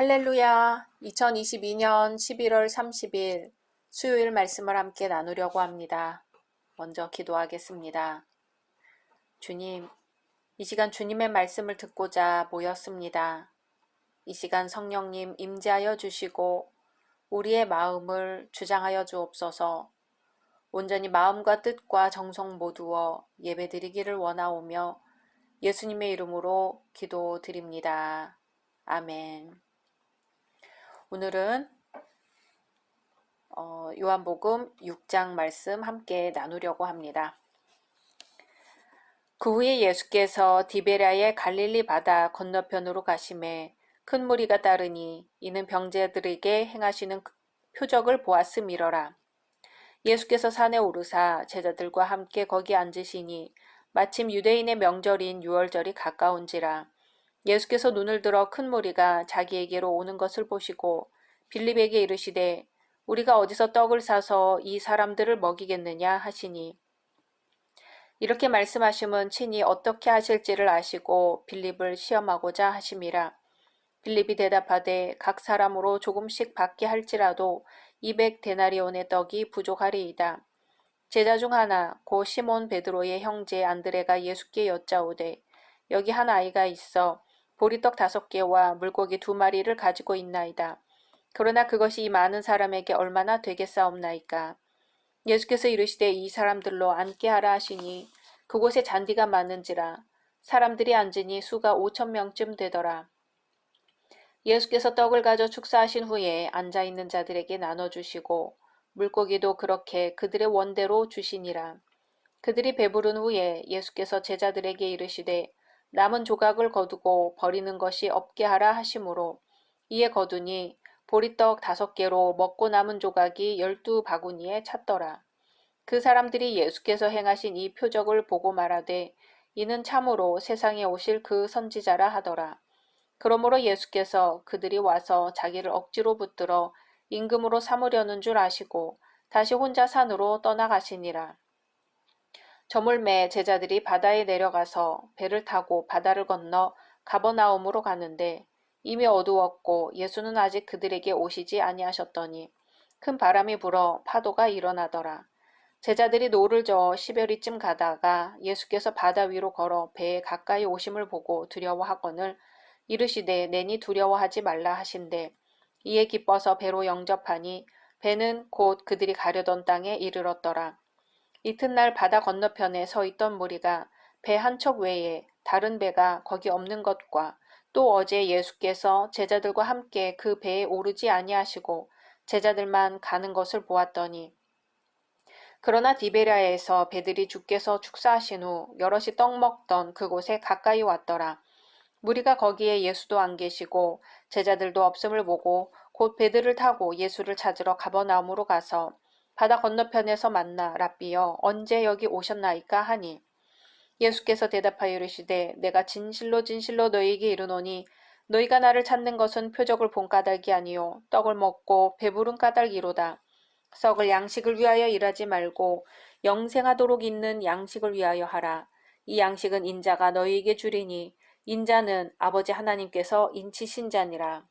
할렐루야! 2022년 11월 30일 수요일 말씀을 함께 나누려고 합니다. 먼저 기도하겠습니다. 주님, 이 시간 주님의 말씀을 듣고자 모였습니다. 이 시간 성령님 임재하여 주시고 우리의 마음을 주장하여 주옵소서. 온전히 마음과 뜻과 정성 모두어 예배드리기를 원하오며 예수님의 이름으로 기도드립니다. 아멘. 오늘은 요한복음 6장 말씀 함께 나누려고 합니다. 그 후에 예수께서 디베랴의 갈릴리 바다 건너편으로 가심에 큰 무리가 따르니 이는 병자들에게 행하시는 표적을 보았음이러라. 예수께서 산에 오르사 제자들과 함께 거기 앉으시니 마침 유대인의 명절인 유월절이 가까운지라. 예수께서 눈을 들어 큰 무리가 자기에게로 오는 것을 보시고 빌립에게 이르시되 우리가 어디서 떡을 사서 이 사람들을 먹이겠느냐 하시니 이렇게 말씀하심은 친히 어떻게 하실지를 아시고 빌립을 시험하고자 하심이라. 빌립이 대답하되 각 사람으로 조금씩 받게 할지라도 200데나리온의 떡이 부족하리이다. 제자 중 하나 고 시몬 베드로의 형제 안드레가 예수께 여짜오되 여기 한 아이가 있어 보리떡 5개와 물고기 2마리를 가지고 있나이다. 그러나 그것이 이 많은 사람에게 얼마나 되겠사옵나이까. 예수께서 이르시되 이 사람들로 앉게 하라 하시니 그곳에 잔디가 많은지라 사람들이 앉으니 수가 5,000명쯤 되더라. 예수께서 떡을 가져 축사하신 후에 앉아있는 자들에게 나눠주시고 물고기도 그렇게 그들의 원대로 주시니라. 그들이 배부른 후에 예수께서 제자들에게 이르시되 남은 조각을 거두고 버리는 것이 없게 하라 하시므로 이에 거두니 보리떡 5개로 먹고 남은 조각이 12바구니에 찼더라. 그 사람들이 예수께서 행하신 이 표적을 보고 말하되 이는 참으로 세상에 오실 그 선지자라 하더라. 그러므로 예수께서 그들이 와서 자기를 억지로 붙들어 임금으로 삼으려는 줄 아시고 다시 혼자 산으로 떠나가시니라. 저물매 제자들이 바다에 내려가서 배를 타고 바다를 건너 가버나움으로 가는데 이미 어두웠고 예수는 아직 그들에게 오시지 아니하셨더니 큰 바람이 불어 파도가 일어나더라. 제자들이 노를 저어 시베리쯤 가다가 예수께서 바다 위로 걸어 배에 가까이 오심을 보고 두려워하거늘 이르시되 내니 두려워하지 말라 하신대 이에 기뻐서 배로 영접하니 배는 곧 그들이 가려던 땅에 이르렀더라. 이튿날 바다 건너편에 서 있던 무리가 배 한 척 외에 다른 배가 거기 없는 것과 또 어제 예수께서 제자들과 함께 그 배에 오르지 아니하시고 제자들만 가는 것을 보았더니 그러나 디베랴에서 배들이 주께서 축사하신 후 여럿이 떡 먹던 그곳에 가까이 왔더라. 무리가 거기에 예수도 안 계시고 제자들도 없음을 보고 곧 배들을 타고 예수를 찾으러 가버나움으로 가서 바다 건너편에서 만나 랍비여 언제 여기 오셨나이까 하니 예수께서 대답하여 이르시되 내가 진실로 진실로 너희에게 이르노니 너희가 나를 찾는 것은 표적을 본 까닭이 아니요 떡을 먹고 배부른 까닭이로다. 썩을 양식을 위하여 일하지 말고 영생하도록 있는 양식을 위하여 하라. 이 양식은 인자가 너희에게 주리니 인자는 아버지 하나님께서 인치신 자니라.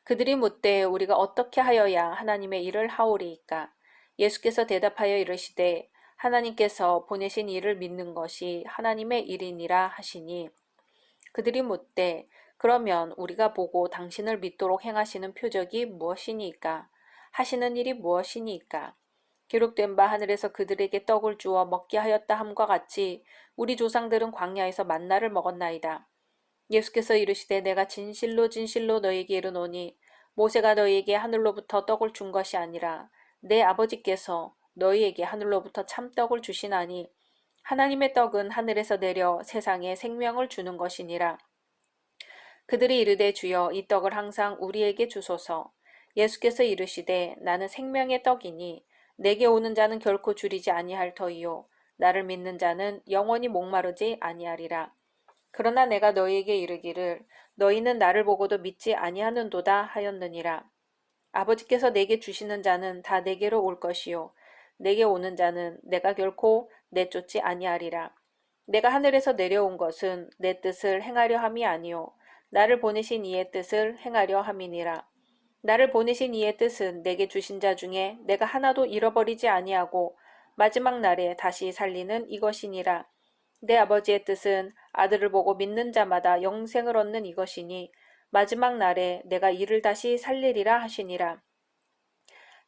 그들이 묻되 우리가 어떻게 하여야 하나님의 일을 하오리이까. 예수께서 대답하여 이르시되 하나님께서 보내신 이를 믿는 것이 하나님의 일이니라 하시니 그들이 묻되 그러면 우리가 보고 당신을 믿도록 행하시는 표적이 무엇이니까? 하시는 일이 무엇이니까? 기록된 바 하늘에서 그들에게 떡을 주어 먹게 하였다 함과 같이 우리 조상들은 광야에서 만나를 먹었나이다. 예수께서 이르시되 내가 진실로 진실로 너희에게 이르노니 모세가 너희에게 하늘로부터 떡을 준 것이 아니라 내 아버지께서 너희에게 하늘로부터 참떡을 주시나니 하나님의 떡은 하늘에서 내려 세상에 생명을 주는 것이니라. 그들이 이르되 주여 이 떡을 항상 우리에게 주소서. 예수께서 이르시되 나는 생명의 떡이니 내게 오는 자는 결코 줄이지 아니할 터이요 나를 믿는 자는 영원히 목마르지 아니하리라. 그러나 내가 너희에게 이르기를 너희는 나를 보고도 믿지 아니하는도다 하였느니라. 아버지께서 내게 주시는 자는 다 내게로 올 것이요 내게 오는 자는 내가 결코 내쫓지 아니하리라. 내가 하늘에서 내려온 것은 내 뜻을 행하려 함이 아니요 나를 보내신 이의 뜻을 행하려 함이니라. 나를 보내신 이의 뜻은 내게 주신 자 중에 내가 하나도 잃어버리지 아니하고 마지막 날에 다시 살리는 이것이니라. 내 아버지의 뜻은 아들을 보고 믿는 자마다 영생을 얻는 이것이니 마지막 날에 내가 이를 다시 살리리라 하시니라.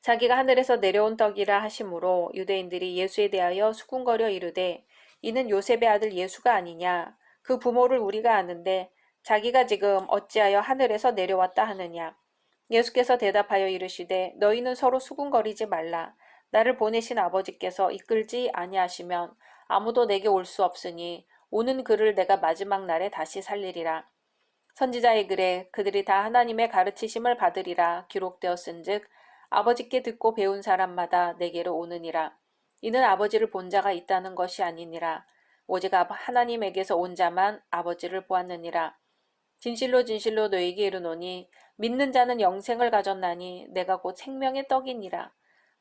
자기가 하늘에서 내려온 떡이라 하심으로 유대인들이 예수에 대하여 수군거려 이르되 이는 요셉의 아들 예수가 아니냐. 그 부모를 우리가 아는데 자기가 지금 어찌하여 하늘에서 내려왔다 하느냐. 예수께서 대답하여 이르시되 너희는 서로 수군거리지 말라. 나를 보내신 아버지께서 이끌지 아니하시면 아무도 내게 올 수 없으니 오는 그를 내가 마지막 날에 다시 살리리라. 선지자의 글에 그들이 다 하나님의 가르치심을 받으리라 기록되었은즉 아버지께 듣고 배운 사람마다 내게로 오느니라. 이는 아버지를 본 자가 있다는 것이 아니니라. 오직 하나님에게서 온 자만 아버지를 보았느니라. 진실로 진실로 너희에게 이르노니 믿는 자는 영생을 가졌나니 내가 곧 생명의 떡이니라.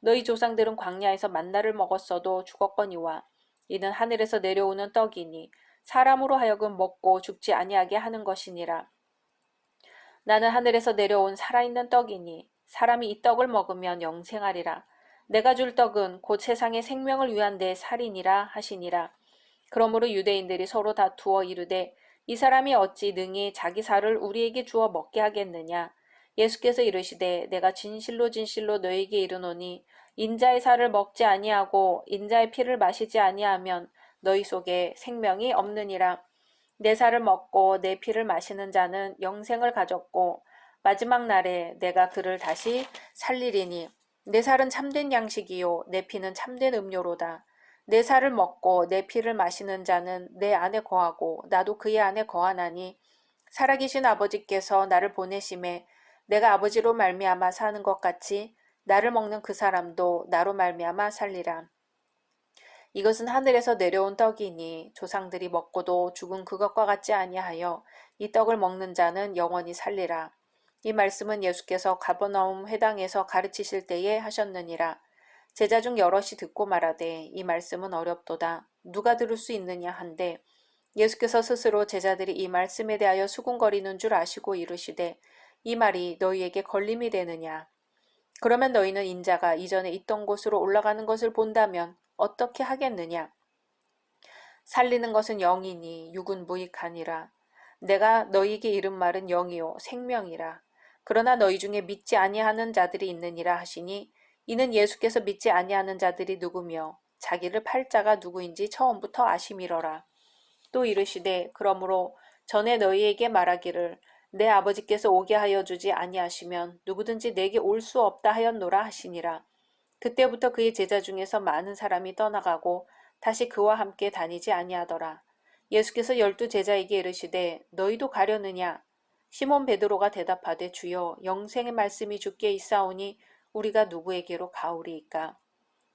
너희 조상들은 광야에서 만나를 먹었어도 죽었거니와 이는 하늘에서 내려오는 떡이니 사람으로 하여금 먹고 죽지 아니하게 하는 것이니라. 나는 하늘에서 내려온 살아있는 떡이니 사람이 이 떡을 먹으면 영생하리라. 내가 줄 떡은 곧 세상의 생명을 위한 내 살이니라 하시니라. 그러므로 유대인들이 서로 다투어 이르되 이 사람이 어찌 능히 자기 살을 우리에게 주어 먹게 하겠느냐. 예수께서 이르시되 내가 진실로 진실로 너희에게 이르노니 인자의 살을 먹지 아니하고 인자의 피를 마시지 아니하면 너희 속에 생명이 없느니라. 내 살을 먹고 내 피를 마시는 자는 영생을 가졌고 마지막 날에 내가 그를 다시 살리리니 내 살은 참된 양식이요 내 피는 참된 음료로다. 내 살을 먹고 내 피를 마시는 자는 내 안에 거하고 나도 그의 안에 거하나니 살아계신 아버지께서 나를 보내심에 내가 아버지로 말미암아 사는 것 같이 나를 먹는 그 사람도 나로 말미암아 살리라. 이것은 하늘에서 내려온 떡이니 조상들이 먹고도 죽은 그것과 같지 아니하여 이 떡을 먹는 자는 영원히 살리라. 이 말씀은 예수께서 가버나움 회당에서 가르치실 때에 하셨느니라. 제자 중 여럿이 듣고 말하되 이 말씀은 어렵도다. 누가 들을 수 있느냐 한데 예수께서 스스로 제자들이 이 말씀에 대하여 수군거리는 줄 아시고 이르시되 이 말이 너희에게 걸림이 되느냐. 그러면 너희는 인자가 이전에 있던 곳으로 올라가는 것을 본다면 어떻게 하겠느냐. 살리는 것은 영이니 육은 무익하니라. 내가 너희에게 이른 말은 영이요 생명이라. 그러나 너희 중에 믿지 아니하는 자들이 있느니라 하시니 이는 예수께서 믿지 아니하는 자들이 누구며 자기를 팔 자가 누구인지 처음부터 아심이러라. 또 이르시되 그러므로 전에 너희에게 말하기를 내 아버지께서 오게 하여 주지 아니하시면 누구든지 내게 올 수 없다 하였노라 하시니라. 그때부터 그의 제자 중에서 많은 사람이 떠나가고 다시 그와 함께 다니지 아니하더라. 예수께서 12 제자에게 이르시되 너희도 가려느냐? 시몬 베드로가 대답하되 주여 영생의 말씀이 주께 있사오니 우리가 누구에게로 가오리이까?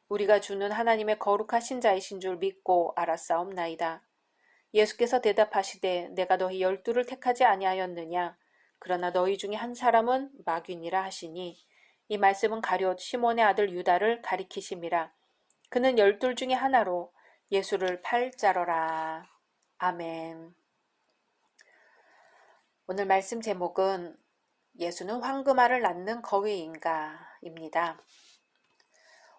우리가 주는 하나님의 거룩하신 자이신 줄 믿고 알았사옵나이다. 예수께서 대답하시되 내가 너희 12를 택하지 아니하였느냐? 그러나 너희 중에 한 사람은 마귀니라 하시니 이 말씀은 가룟 시몬의 아들 유다를 가리키심이라. 그는 12 중에 하나로 예수를 팔 자러라. 아멘. 오늘 말씀 제목은 예수는 황금알을 낳는 거위인가입니다.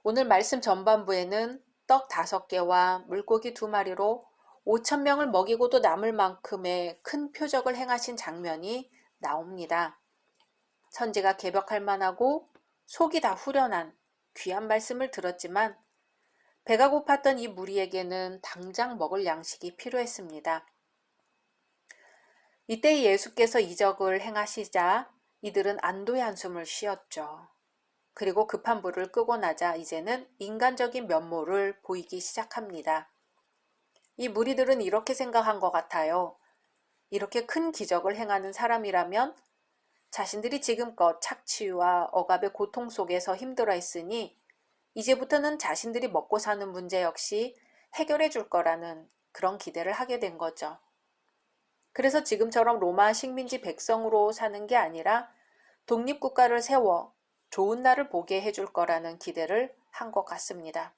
오늘 말씀 전반부에는 떡 5개와 물고기 2마리로 5,000명을 먹이고도 남을 만큼의 큰 표적을 행하신 장면이 나옵니다. 천지가 개벽할 만하고 속이 다 후련한 귀한 말씀을 들었지만 배가 고팠던 이 무리에게는 당장 먹을 양식이 필요했습니다. 이때 예수께서 이적을 행하시자 이들은 안도의 한숨을 쉬었죠. 그리고 급한 불을 끄고 나자 이제는 인간적인 면모를 보이기 시작합니다. 이 무리들은 이렇게 생각한 것 같아요. 이렇게 큰 기적을 행하는 사람이라면 자신들이 지금껏 착취와 억압의 고통 속에서 힘들어 했으니 이제부터는 자신들이 먹고 사는 문제 역시 해결해 줄 거라는 그런 기대를 하게 된 거죠. 그래서 지금처럼 로마 식민지 백성으로 사는 게 아니라 독립국가를 세워 좋은 날을 보게 해줄 거라는 기대를 한 것 같습니다.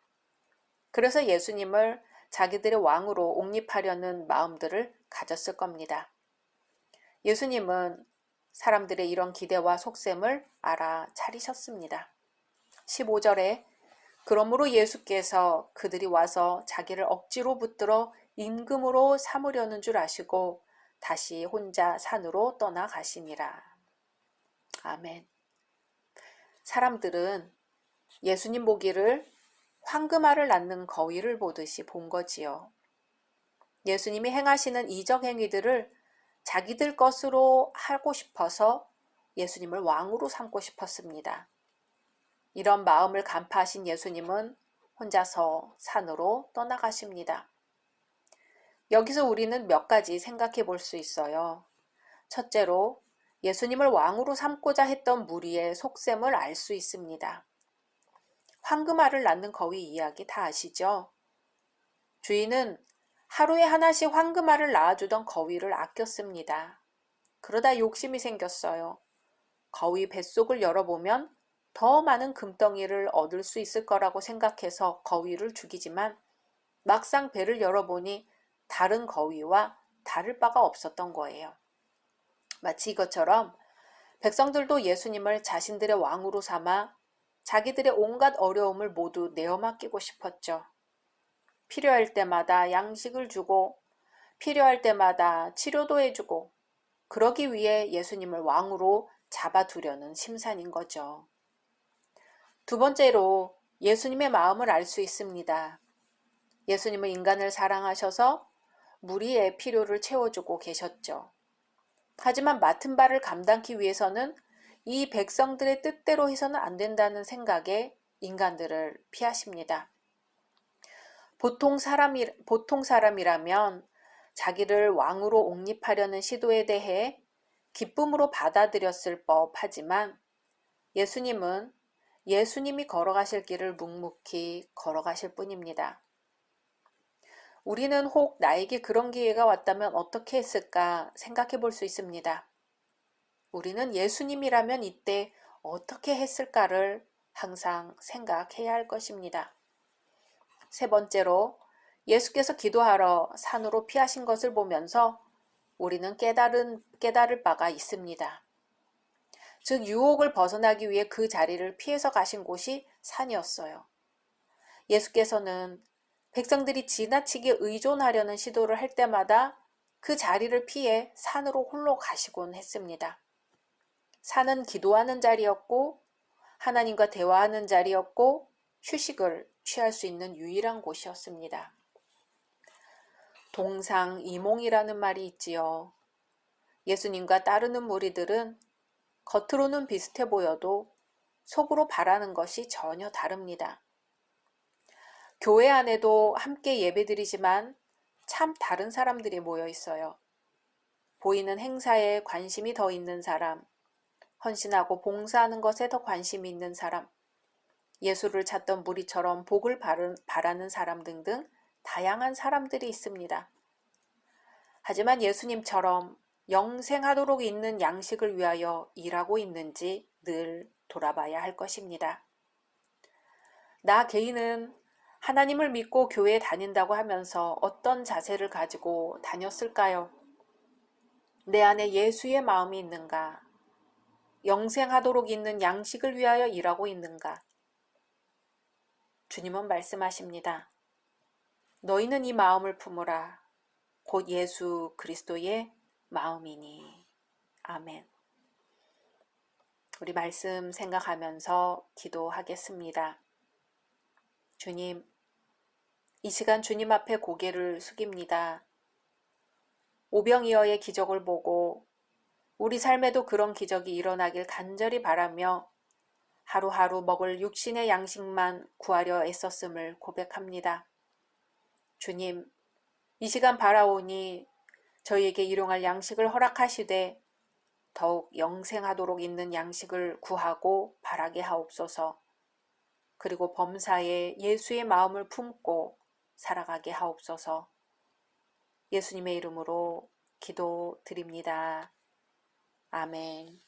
그래서 예수님을 자기들의 왕으로 옹립하려는 마음들을 가졌을 겁니다. 예수님은 사람들의 이런 기대와 속셈을 알아차리셨습니다. 15절에 그러므로 예수께서 그들이 와서 자기를 억지로 붙들어 임금으로 삼으려는 줄 아시고 다시 혼자 산으로 떠나가시니라. 아멘. 사람들은 예수님 보기를 황금알을 낳는 거위를 보듯이 본 거지요. 예수님이 행하시는 이적 행위들을 자기들 것으로 하고 싶어서 예수님을 왕으로 삼고 싶었습니다. 이런 마음을 간파하신 예수님은 혼자서 산으로 떠나가십니다. 여기서 우리는 몇 가지 생각해 볼 수 있어요. 첫째로 예수님을 왕으로 삼고자 했던 무리의 속셈을 알 수 있습니다. 황금알을 낳는 거위 이야기 다 아시죠? 주인은 하루에 하나씩 황금알을 낳아주던 거위를 아꼈습니다. 그러다 욕심이 생겼어요. 거위 뱃속을 열어보면 더 많은 금덩이를 얻을 수 있을 거라고 생각해서 거위를 죽이지만 막상 배를 열어보니 다른 거위와 다를 바가 없었던 거예요. 마치 이것처럼 백성들도 예수님을 자신들의 왕으로 삼아 자기들의 온갖 어려움을 모두 내어 맡기고 싶었죠. 필요할 때마다 양식을 주고 필요할 때마다 치료도 해주고 그러기 위해 예수님을 왕으로 잡아두려는 심산인 거죠. 두 번째로 예수님의 마음을 알 수 있습니다. 예수님은 인간을 사랑하셔서 무리의 필요를 채워주고 계셨죠. 하지만 맡은 바를 감당하기 위해서는 이 백성들의 뜻대로 해서는 안 된다는 생각에 인간들을 피하십니다. 보통 사람이라면 자기를 왕으로 옹립하려는 시도에 대해 기쁨으로 받아들였을 법하지만 예수님은 예수님이 걸어가실 길을 묵묵히 걸어가실 뿐입니다. 우리는 혹 나에게 그런 기회가 왔다면 어떻게 했을까 생각해 볼 수 있습니다. 우리는 예수님이라면 이때 어떻게 했을까를 항상 생각해야 할 것입니다. 세 번째로 예수께서 기도하러 산으로 피하신 것을 보면서 우리는 깨달을 바가 있습니다. 즉 유혹을 벗어나기 위해 그 자리를 피해서 가신 곳이 산이었어요. 예수께서는 백성들이 지나치게 의존하려는 시도를 할 때마다 그 자리를 피해 산으로 홀로 가시곤 했습니다. 산은 기도하는 자리였고 하나님과 대화하는 자리였고 휴식을 취할 수 있는 유일한 곳이었습니다. 동상이몽이라는 말이 있지요. 예수님과 따르는 무리들은 겉으로는 비슷해 보여도 속으로 바라는 것이 전혀 다릅니다. 교회 안에도 함께 예배드리지만 참 다른 사람들이 모여 있어요. 보이는 행사에 관심이 더 있는 사람, 헌신하고 봉사하는 것에 더 관심이 있는 사람, 예수를 찾던 무리처럼 복을 바라는 사람 등등 다양한 사람들이 있습니다. 하지만 예수님처럼 영생하도록 있는 양식을 위하여 일하고 있는지 늘 돌아봐야 할 것입니다. 나 개인은 하나님을 믿고 교회에 다닌다고 하면서 어떤 자세를 가지고 다녔을까요? 내 안에 예수의 마음이 있는가? 영생하도록 있는 양식을 위하여 일하고 있는가? 주님은 말씀하십니다. 너희는 이 마음을 품으라. 곧 예수 그리스도의 마음이니. 아멘. 우리 말씀 생각하면서 기도하겠습니다. 주님, 이 시간 주님 앞에 고개를 숙입니다. 오병이어의 기적을 보고 우리 삶에도 그런 기적이 일어나길 간절히 바라며 하루하루 먹을 육신의 양식만 구하려 애썼음을 고백합니다. 주님, 이 시간 바라오니 저희에게 일용할 양식을 허락하시되 더욱 영생하도록 있는 양식을 구하고 바라게 하옵소서. 그리고 범사에 예수의 마음을 품고 살아가게 하옵소서. 예수님의 이름으로 기도드립니다. 아멘.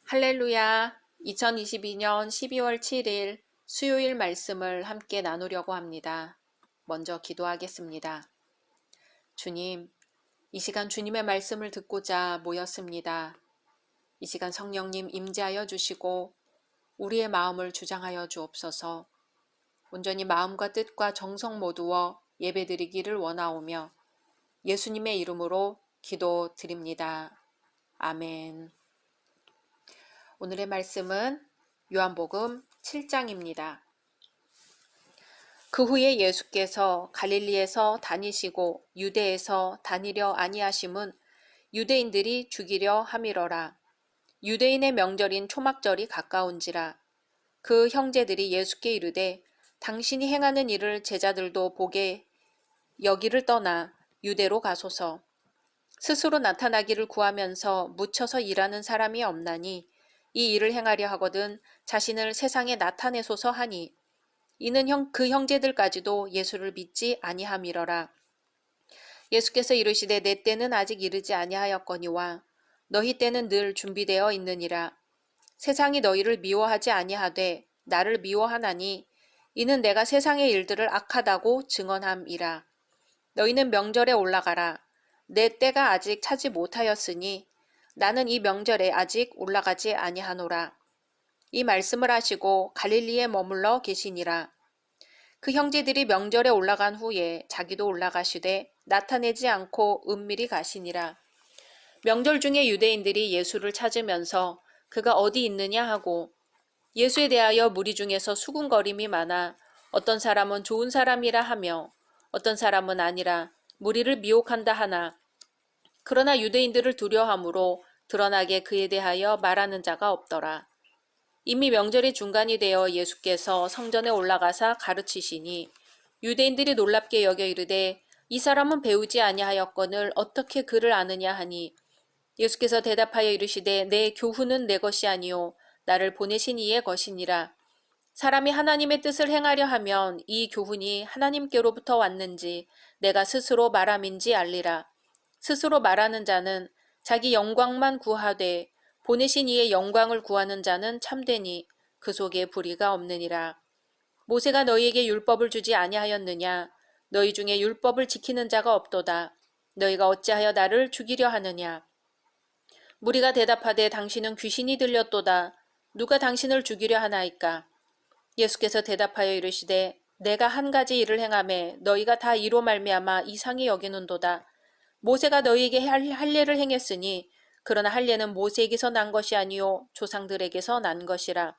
할렐루야. 2022년 12월 7일 수요일 말씀을 함께 나누려고 합니다. 먼저 기도하겠습니다. 주님, 이 시간 주님의 말씀을 듣고자 모였습니다. 이 시간 성령님 임재하여 주시고 우리의 마음을 주장하여 주옵소서. 온전히 마음과 뜻과 정성 모두어 예배드리기를 원하오며 예수님의 이름으로 기도드립니다. 아멘. 오늘의 말씀은 요한복음 7장입니다. 그 후에 예수께서 갈릴리에서 다니시고 유대에서 다니려 아니하심은 유대인들이 죽이려 함이러라. 유대인의 명절인 초막절이 가까운지라. 그 형제들이 예수께 이르되 당신이 행하는 일을 제자들도 보게 여기를 떠나 유대로 가소서. 스스로 나타나기를 구하면서 묻혀서 일하는 사람이 없나니 이 일을 행하려 하거든 자신을 세상에 나타내소서 하니 이는 그 형제들까지도 예수를 믿지 아니함이러라. 예수께서 이르시되 내 때는 아직 이르지 아니하였거니와 너희 때는 늘 준비되어 있느니라. 세상이 너희를 미워하지 아니하되 나를 미워하나니 이는 내가 세상의 일들을 악하다고 증언함이라. 너희는 명절에 올라가라. 내 때가 아직 차지 못하였으니 나는 이 명절에 아직 올라가지 아니하노라. 이 말씀을 하시고 갈릴리에 머물러 계시니라. 그 형제들이 명절에 올라간 후에 자기도 올라가시되 나타내지 않고 은밀히 가시니라. 명절 중에 유대인들이 예수를 찾으면서 그가 어디 있느냐 하고 예수에 대하여 무리 중에서 수군거림이 많아 어떤 사람은 좋은 사람이라 하며 어떤 사람은 아니라 무리를 미혹한다 하나 그러나 유대인들을 두려워하므로 드러나게 그에 대하여 말하는 자가 없더라. 이미 명절이 중간이 되어 예수께서 성전에 올라가사 가르치시니 유대인들이 놀랍게 여겨 이르되 이 사람은 배우지 아니하였거늘 어떻게 그를 아느냐 하니 예수께서 대답하여 이르시되 내 교훈은 내 것이 아니요 나를 보내신 이의 것이니라. 사람이 하나님의 뜻을 행하려 하면 이 교훈이 하나님께로부터 왔는지 내가 스스로 말함인지 알리라. 스스로 말하는 자는 자기 영광만 구하되 보내신 이의 영광을 구하는 자는 참되니 그 속에 불의가 없느니라. 모세가 너희에게 율법을 주지 아니하였느냐? 너희 중에 율법을 지키는 자가 없도다. 너희가 어찌하여 나를 죽이려 하느냐? 무리가 대답하되 당신은 귀신이 들렸도다. 누가 당신을 죽이려 하나이까? 예수께서 대답하여 이르시되 내가 한 가지 일을 행하매 너희가 다 이로 말미암아 이상히 여기는도다. 모세가 너희에게 할례를 행했으니 그러나 할례는 모세에게서 난 것이 아니요 조상들에게서 난 것이라.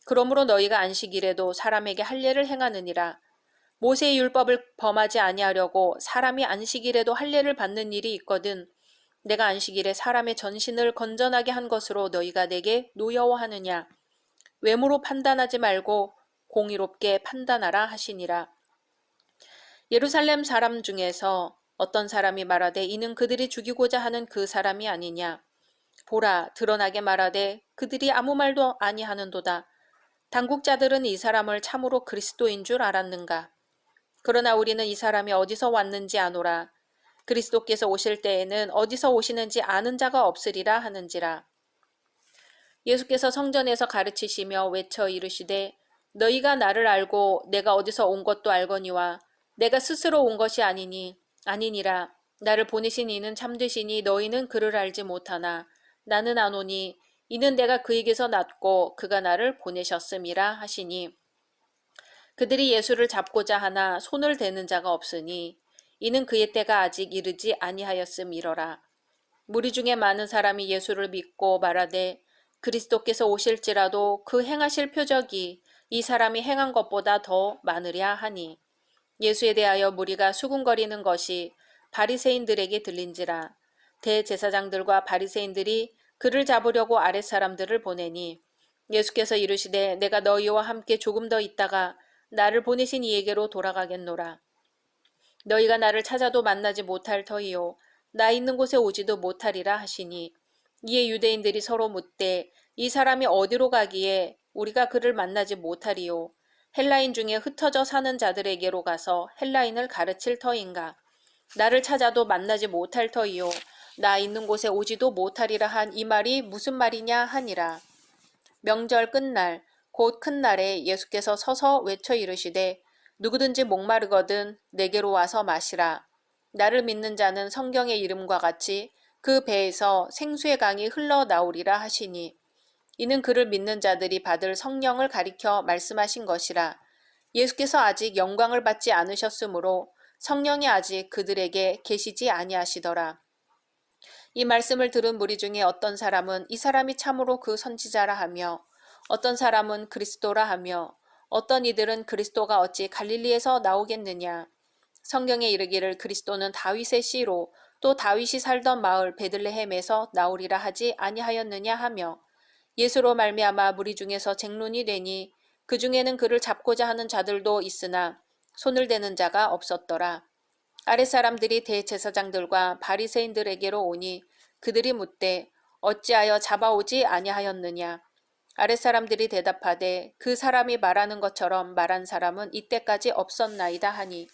그러므로 너희가 안식일에도 사람에게 할례를 행하느니라. 모세의 율법을 범하지 아니하려고 사람이 안식일에도 할례를 받는 일이 있거든 내가 안식일에 사람의 전신을 건전하게 한 것으로 너희가 내게 노여워하느냐. 외모로 판단하지 말고 공의롭게 판단하라 하시니라. 예루살렘 사람 중에서 어떤 사람이 말하되 이는 그들이 죽이고자 하는 그 사람이 아니냐. 보라 드러나게 말하되 그들이 아무 말도 아니하는도다. 당국자들은 이 사람을 참으로 그리스도인 줄 알았는가. 그러나 우리는 이 사람이 어디서 왔는지 아노라. 그리스도께서 오실 때에는 어디서 오시는지 아는 자가 없으리라 하는지라. 예수께서 성전에서 가르치시며 외쳐 이르시되 너희가 나를 알고 내가 어디서 온 것도 알거니와 내가 스스로 온 것이 아니니라. 나를 보내신 이는 참되시니 너희는 그를 알지 못하나 나는 아노니 이는 내가 그에게서 났고 그가 나를 보내셨음이라 하시니 그들이 예수를 잡고자 하나 손을 대는 자가 없으니 이는 그의 때가 아직 이르지 아니하였음이러라. 무리 중에 많은 사람이 예수를 믿고 말하되 그리스도께서 오실지라도 그 행하실 표적이 이 사람이 행한 것보다 더 많으랴 하니 예수에 대하여 무리가 수군거리는 것이 바리새인들에게 들린지라. 대제사장들과 바리새인들이 그를 잡으려고 아랫사람들을 보내니 예수께서 이르시되 내가 너희와 함께 조금 더 있다가 나를 보내신 이에게로 돌아가겠노라. 너희가 나를 찾아도 만나지 못할 터이요 나 있는 곳에 오지도 못하리라 하시니 이에 유대인들이 서로 묻되 이 사람이 어디로 가기에 우리가 그를 만나지 못하리요 헬라인 중에 흩어져 사는 자들에게로 가서 헬라인을 가르칠 터인가. 나를 찾아도 만나지 못할 터이요 나 있는 곳에 오지도 못하리라 한 이 말이 무슨 말이냐 하니라. 명절 끝날 곧 큰 날에 예수께서 서서 외쳐 이르시되 누구든지 목마르거든 내게로 와서 마시라. 나를 믿는 자는 성경의 이름과 같이 그 배에서 생수의 강이 흘러나오리라 하시니 이는 그를 믿는 자들이 받을 성령을 가리켜 말씀하신 것이라. 예수께서 아직 영광을 받지 않으셨으므로 성령이 아직 그들에게 계시지 아니하시더라. 이 말씀을 들은 무리 중에 어떤 사람은 이 사람이 참으로 그 선지자라 하며 어떤 사람은 그리스도라 하며 어떤 이들은 그리스도가 어찌 갈릴리에서 나오겠느냐. 성경에 이르기를 그리스도는 다윗의 씨로 또 다윗이 살던 마을 베들레헴에서 나오리라 하지 아니하였느냐 하며 예수로 말미암아 무리 중에서 쟁론이 되니 그 중에는 그를 잡고자 하는 자들도 있으나 손을 대는 자가 없었더라. 아랫사람들이 대제사장들과 바리새인들에게로 오니 그들이 묻되 어찌하여 잡아오지 아니하였느냐. 아랫사람들이 대답하되 그 사람이 말하는 것처럼 말한 사람은 이때까지 없었나이다 하니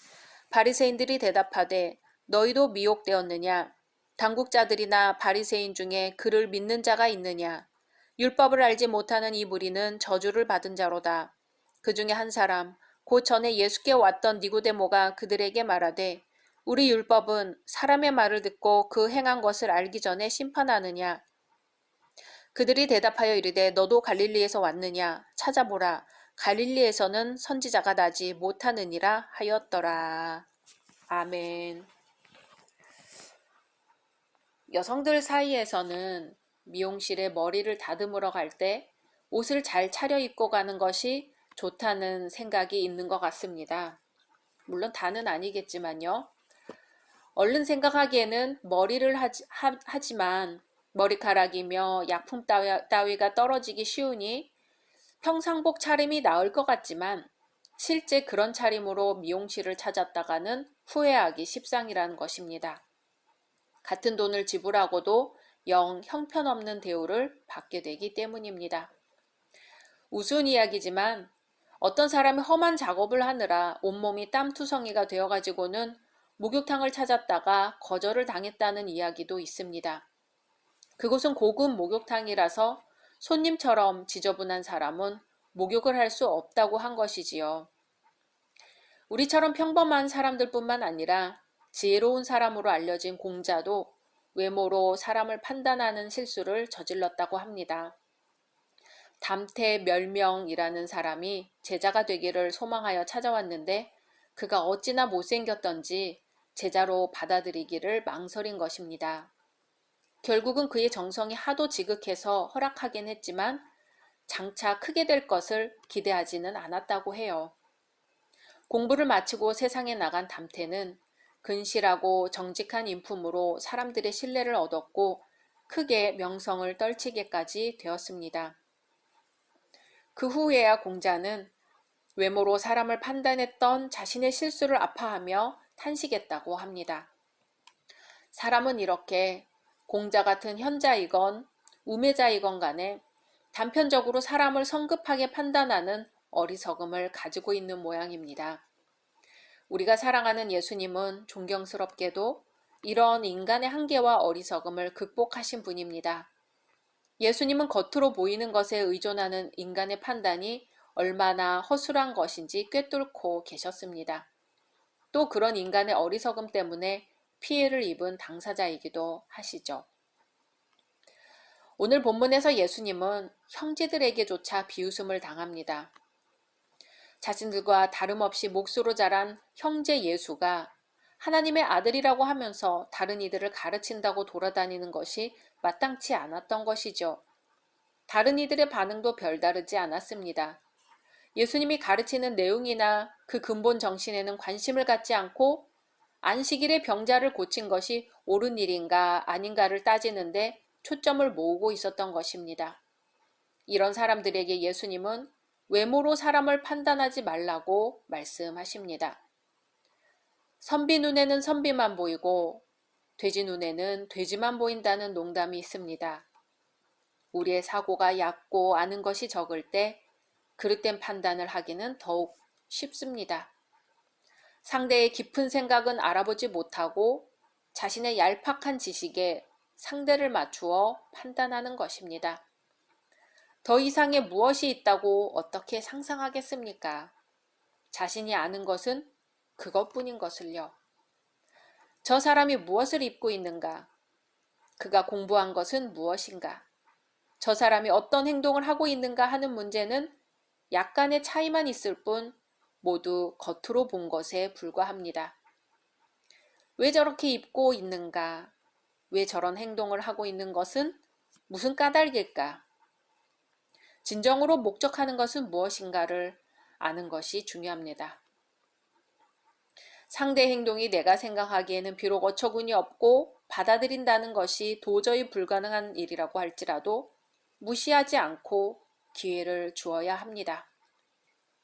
바리새인들이 대답하되 너희도 미혹되었느냐. 당국자들이나 바리새인 중에 그를 믿는 자가 있느냐. 율법을 알지 못하는 이 무리는 저주를 받은 자로다. 그 중에 한 사람 곧 전에 예수께 왔던 니고데모가 그들에게 말하되 우리 율법은 사람의 말을 듣고 그 행한 것을 알기 전에 심판하느냐. 그들이 대답하여 이르되 너도 갈릴리에서 왔느냐. 찾아보라. 갈릴리에서는 선지자가 나지 못하느니라 하였더라. 아멘. 여성들 사이에서는 미용실에 머리를 다듬으러 갈 때 옷을 잘 차려입고 가는 것이 좋다는 생각이 있는 것 같습니다. 물론 다는 아니겠지만요. 얼른 생각하기에는 머리를 하지만 머리카락이며 약품 따위가 떨어지기 쉬우니 평상복 차림이 나을 것 같지만 실제 그런 차림으로 미용실을 찾았다가는 후회하기 십상이라는 것입니다. 같은 돈을 지불하고도 영 형편없는 대우를 받게 되기 때문입니다. 우스운 이야기지만 어떤 사람이 험한 작업을 하느라 온몸이 땀투성이가 되어가지고는 목욕탕을 찾았다가 거절을 당했다는 이야기도 있습니다. 그곳은 고급 목욕탕이라서 손님처럼 지저분한 사람은 목욕을 할 수 없다고 한 것이지요. 우리처럼 평범한 사람들뿐만 아니라 지혜로운 사람으로 알려진 공자도 외모로 사람을 판단하는 실수를 저질렀다고 합니다. 담태멸명이라는 사람이 제자가 되기를 소망하여 찾아왔는데 그가 어찌나 못생겼던지 제자로 받아들이기를 망설인 것입니다. 결국은 그의 정성이 하도 지극해서 허락하긴 했지만 장차 크게 될 것을 기대하지는 않았다고 해요. 공부를 마치고 세상에 나간 담태는 근실하고 정직한 인품으로 사람들의 신뢰를 얻었고 크게 명성을 떨치게까지 되었습니다. 그 후에야 공자는 외모로 사람을 판단했던 자신의 실수를 아파하며 탄식했다고 합니다. 사람은 이렇게 공자 같은 현자이건 우매자이건 간에 단편적으로 사람을 성급하게 판단하는 어리석음을 가지고 있는 모양입니다. 우리가 사랑하는 예수님은 존경스럽게도 이런 인간의 한계와 어리석음을 극복하신 분입니다. 예수님은 겉으로 보이는 것에 의존하는 인간의 판단이 얼마나 허술한 것인지 꿰뚫고 계셨습니다. 또 그런 인간의 어리석음 때문에 피해를 입은 당사자이기도 하시죠. 오늘 본문에서 예수님은 형제들에게조차 비웃음을 당합니다. 자신들과 다름없이 몫으로 자란 형제 예수가 하나님의 아들이라고 하면서 다른 이들을 가르친다고 돌아다니는 것이 마땅치 않았던 것이죠. 다른 이들의 반응도 별다르지 않았습니다. 예수님이 가르치는 내용이나 그 근본 정신에는 관심을 갖지 않고 안식일에 병자를 고친 것이 옳은 일인가 아닌가를 따지는데 초점을 모으고 있었던 것입니다. 이런 사람들에게 예수님은 외모로 사람을 판단하지 말라고 말씀하십니다. 선비 눈에는 선비만 보이고 돼지 눈에는 돼지만 보인다는 농담이 있습니다. 우리의 사고가 얕고 아는 것이 적을 때 그릇된 판단을 하기는 더욱 쉽습니다. 상대의 깊은 생각은 알아보지 못하고 자신의 얄팍한 지식에 상대를 맞추어 판단하는 것입니다. 더 이상의 무엇이 있다고 어떻게 상상하겠습니까? 자신이 아는 것은 그것뿐인 것을요. 저 사람이 무엇을 입고 있는가? 그가 공부한 것은 무엇인가? 저 사람이 어떤 행동을 하고 있는가 하는 문제는 약간의 차이만 있을 뿐 모두 겉으로 본 것에 불과합니다. 왜 저렇게 입고 있는가? 왜 저런 행동을 하고 있는 것은 무슨 까닭일까? 진정으로 목적하는 것은 무엇인가를 아는 것이 중요합니다. 상대 행동이 내가 생각하기에는 비록 어처구니 없고 받아들인다는 것이 도저히 불가능한 일이라고 할지라도 무시하지 않고 기회를 주어야 합니다.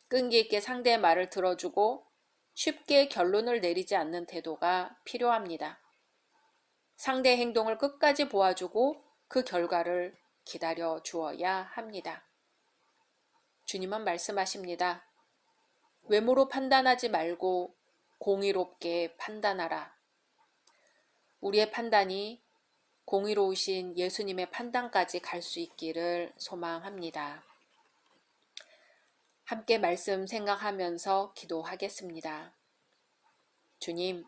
끈기 있게 상대의 말을 들어주고 쉽게 결론을 내리지 않는 태도가 필요합니다. 상대의 행동을 끝까지 보아주고 그 결과를 기다려 주어야 합니다. 주님은 말씀하십니다. 외모로 판단하지 말고 공의롭게 판단하라. 우리의 판단이 공의로우신 예수님의 판단까지 갈 수 있기를 소망합니다. 함께 말씀 생각하면서 기도하겠습니다. 주님,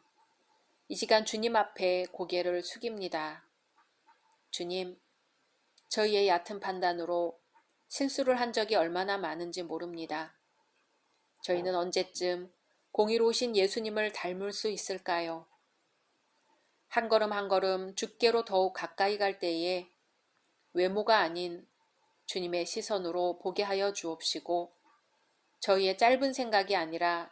이 시간 주님 앞에 고개를 숙입니다. 주님, 저희의 얕은 판단으로 실수를 한 적이 얼마나 많은지 모릅니다. 저희는 언제쯤 공의로우신 예수님을 닮을 수 있을까요? 한 걸음 한 걸음 주께로 더욱 가까이 갈 때에 외모가 아닌 주님의 시선으로 보게 하여 주옵시고 저희의 짧은 생각이 아니라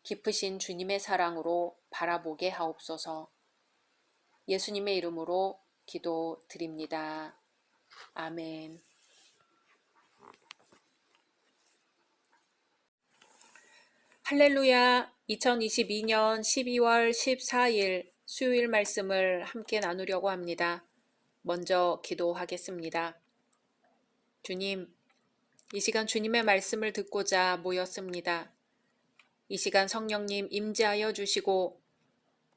깊으신 주님의 사랑으로 바라보게 하옵소서. 예수님의 이름으로 기도드립니다. 아멘. 할렐루야. 2022년 12월 14일 수요일 말씀을 함께 나누려고 합니다. 먼저 기도하겠습니다. 주님, 이 시간 주님의 말씀을 듣고자 모였습니다. 이 시간 성령님 임재하여 주시고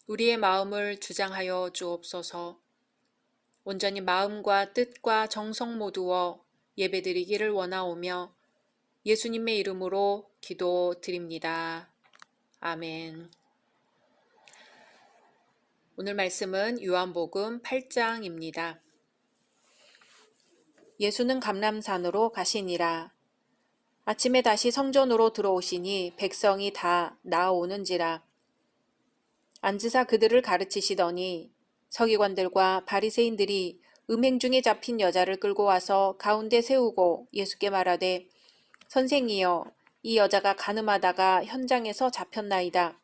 우리의 마음을 주장하여 주옵소서. 온전히 마음과 뜻과 정성 모두어 예배드리기를 원하오며 예수님의 이름으로 기도드립니다. 아멘. 오늘 말씀은 요한복음 8장입니다. 예수는 감람산으로 가시니라. 아침에 다시 성전으로 들어오시니 백성이 다 나아오는지라. 앉으사 그들을 가르치시더니 서기관들과 바리새인들이 음행 중에 잡힌 여자를 끌고 와서 가운데 세우고 예수께 말하되 선생이여, 이 여자가 간음하다가 현장에서 잡혔나이다.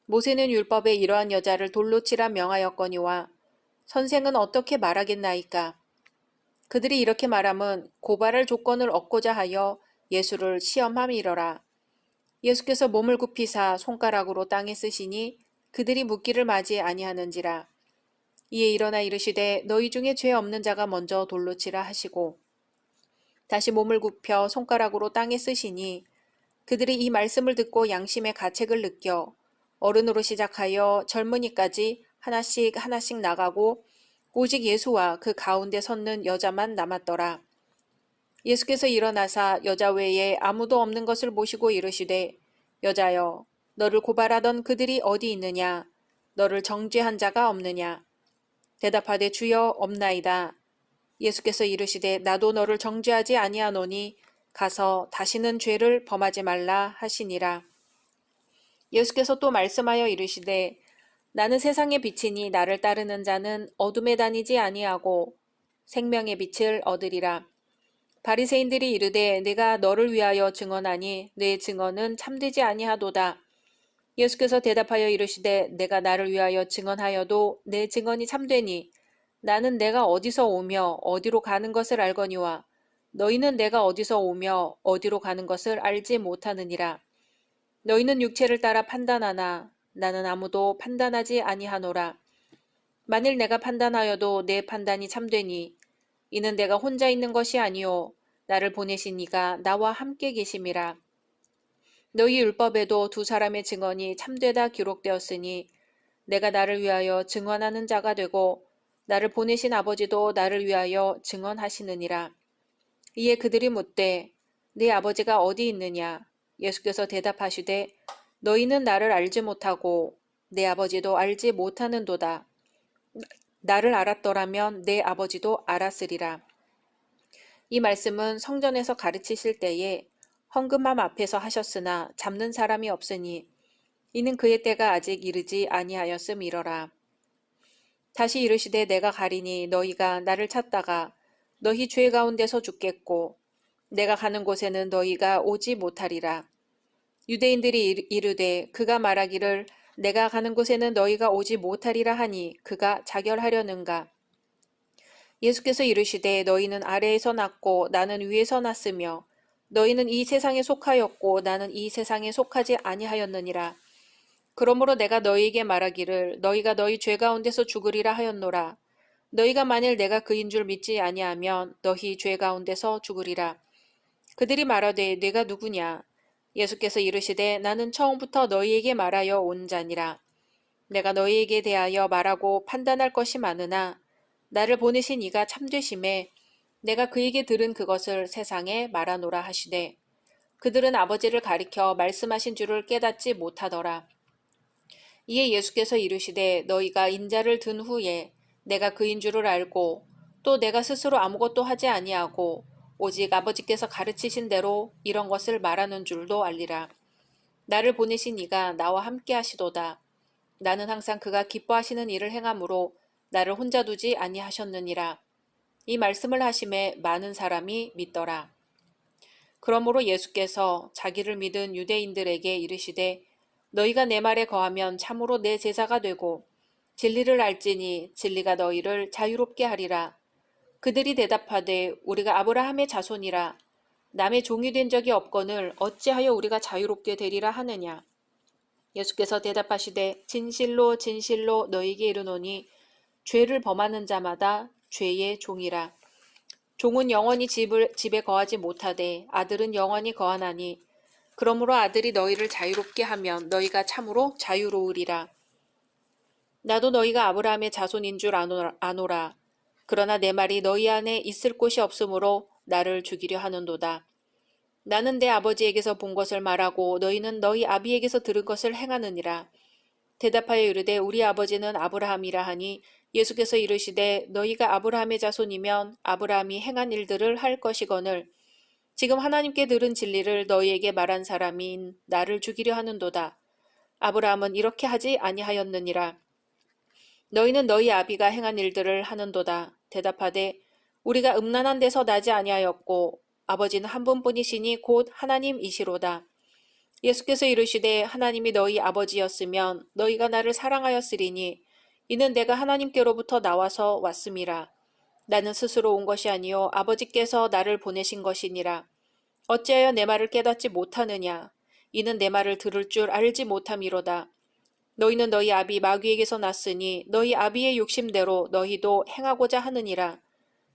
모세는 율법에 이러한 여자를 돌로 치라 명하였거니와 선생은 어떻게 말하겠나이까? 그들이 이렇게 말함은 고발할 조건을 얻고자 하여 예수를 시험함이러라. 예수께서 몸을 굽히사 손가락으로 땅에 쓰시니 그들이 묻기를 맞이 아니하는지라. 이에 일어나 이르시되 너희 중에 죄 없는 자가 먼저 돌로 치라 하시고 다시 몸을 굽혀 손가락으로 땅에 쓰시니 그들이 이 말씀을 듣고 양심의 가책을 느껴 어른으로 시작하여 젊은이까지 하나씩 하나씩 나가고 오직 예수와 그 가운데 섰는 여자만 남았더라. 예수께서 일어나사 여자 외에 아무도 없는 것을 보시고 이르시되 여자여, 너를 고발하던 그들이 어디 있느냐? 너를 정죄한 자가 없느냐? 대답하되 주여 없나이다. 예수께서 이르시되 나도 너를 정죄하지 아니하노니 가서 다시는 죄를 범하지 말라 하시니라. 예수께서 또 말씀하여 이르시되 나는 세상의 빛이니 나를 따르는 자는 어둠에 다니지 아니하고 생명의 빛을 얻으리라. 바리새인들이 이르되 내가 너를 위하여 증언하니 내 증언은 참되지 아니하도다. 예수께서 대답하여 이르시되 내가 나를 위하여 증언하여도 내 증언이 참되니 나는 내가 어디서 오며 어디로 가는 것을 알거니와 너희는 내가 어디서 오며 어디로 가는 것을 알지 못하느니라. 너희는 육체를 따라 판단하나 나는 아무도 판단하지 아니하노라. 만일 내가 판단하여도 내 판단이 참되니 이는 내가 혼자 있는 것이 아니요 나를 보내신 이가 나와 함께 계심이라. 너희 율법에도 두 사람의 증언이 참되다 기록되었으니 내가 나를 위하여 증언하는 자가 되고 나를 보내신 아버지도 나를 위하여 증언하시느니라. 이에 그들이 묻되 네 아버지가 어디 있느냐? 예수께서 대답하시되 너희는 나를 알지 못하고 내 아버지도 알지 못하는도다. 나를 알았더라면 내 아버지도 알았으리라. 이 말씀은 성전에서 가르치실 때에 헌금함 앞에서 하셨으나 잡는 사람이 없으니 이는 그의 때가 아직 이르지 아니하였음이러라. 다시 이르시되 내가 가리니 너희가 나를 찾다가 너희 죄 가운데서 죽겠고 내가 가는 곳에는 너희가 오지 못하리라. 유대인들이 이르되 그가 말하기를 내가 가는 곳에는 너희가 오지 못하리라 하니 그가 자결하려는가. 예수께서 이르시되 너희는 아래에서 났고 나는 위에서 났으며 너희는 이 세상에 속하였고 나는 이 세상에 속하지 아니하였느니라. 그러므로 내가 너희에게 말하기를 너희가 너희 죄 가운데서 죽으리라 하였노라. 너희가 만일 내가 그인 줄 믿지 아니하면 너희 죄 가운데서 죽으리라. 그들이 말하되 네가 누구냐? 예수께서 이르시되 나는 처음부터 너희에게 말하여 온 자니라. 내가 너희에게 대하여 말하고 판단할 것이 많으나 나를 보내신 이가 참되심에 내가 그에게 들은 그것을 세상에 말하노라 하시되 그들은 아버지를 가리켜 말씀하신 줄을 깨닫지 못하더라. 이에 예수께서 이르시되 너희가 인자를 든 후에 내가 그인 줄을 알고 또 내가 스스로 아무것도 하지 아니하고 오직 아버지께서 가르치신 대로 이런 것을 말하는 줄도 알리라. 나를 보내신 이가 나와 함께 하시도다. 나는 항상 그가 기뻐하시는 일을 행함으로 나를 혼자 두지 아니하셨느니라. 이 말씀을 하심에 많은 사람이 믿더라. 그러므로 예수께서 자기를 믿은 유대인들에게 이르시되 너희가 내 말에 거하면 참으로 내 제자가 되고 진리를 알지니 진리가 너희를 자유롭게 하리라. 그들이 대답하되 우리가 아브라함의 자손이라 남의 종이 된 적이 없거늘 어찌하여 우리가 자유롭게 되리라 하느냐. 예수께서 대답하시되 진실로 진실로 너희에게 이르노니 죄를 범하는 자마다 죄의 종이라. 종은 영원히 집에 거하지 못하되 아들은 영원히 거하나니 그러므로 아들이 너희를 자유롭게 하면 너희가 참으로 자유로우리라. 나도 너희가 아브라함의 자손인 줄 아노라. 그러나 내 말이 너희 안에 있을 곳이 없으므로 나를 죽이려 하는도다. 나는 내 아버지에게서 본 것을 말하고 너희는 너희 아비에게서 들은 것을 행하느니라. 대답하여 이르되 우리 아버지는 아브라함이라 하니 예수께서 이르시되 너희가 아브라함의 자손이면 아브라함이 행한 일들을 할 것이거늘 지금 하나님께 들은 진리를 너희에게 말한 사람인 나를 죽이려 하는도다. 아브라함은 이렇게 하지 아니하였느니라. 너희는 너희 아비가 행한 일들을 하는도다. 대답하되 우리가 음란한 데서 나지 아니하였고 아버지는 한 분뿐이시니 곧 하나님이시로다. 예수께서 이르시되 하나님이 너희 아버지였으면 너희가 나를 사랑하였으리니 이는 내가 하나님께로부터 나와서 왔음이라. 나는 스스로 온 것이 아니요 아버지께서 나를 보내신 것이니라. 어찌하여 내 말을 깨닫지 못하느냐. 이는 내 말을 들을 줄 알지 못함이로다. 너희는 너희 아비 마귀에게서 났으니 너희 아비의 욕심대로 너희도 행하고자 하느니라.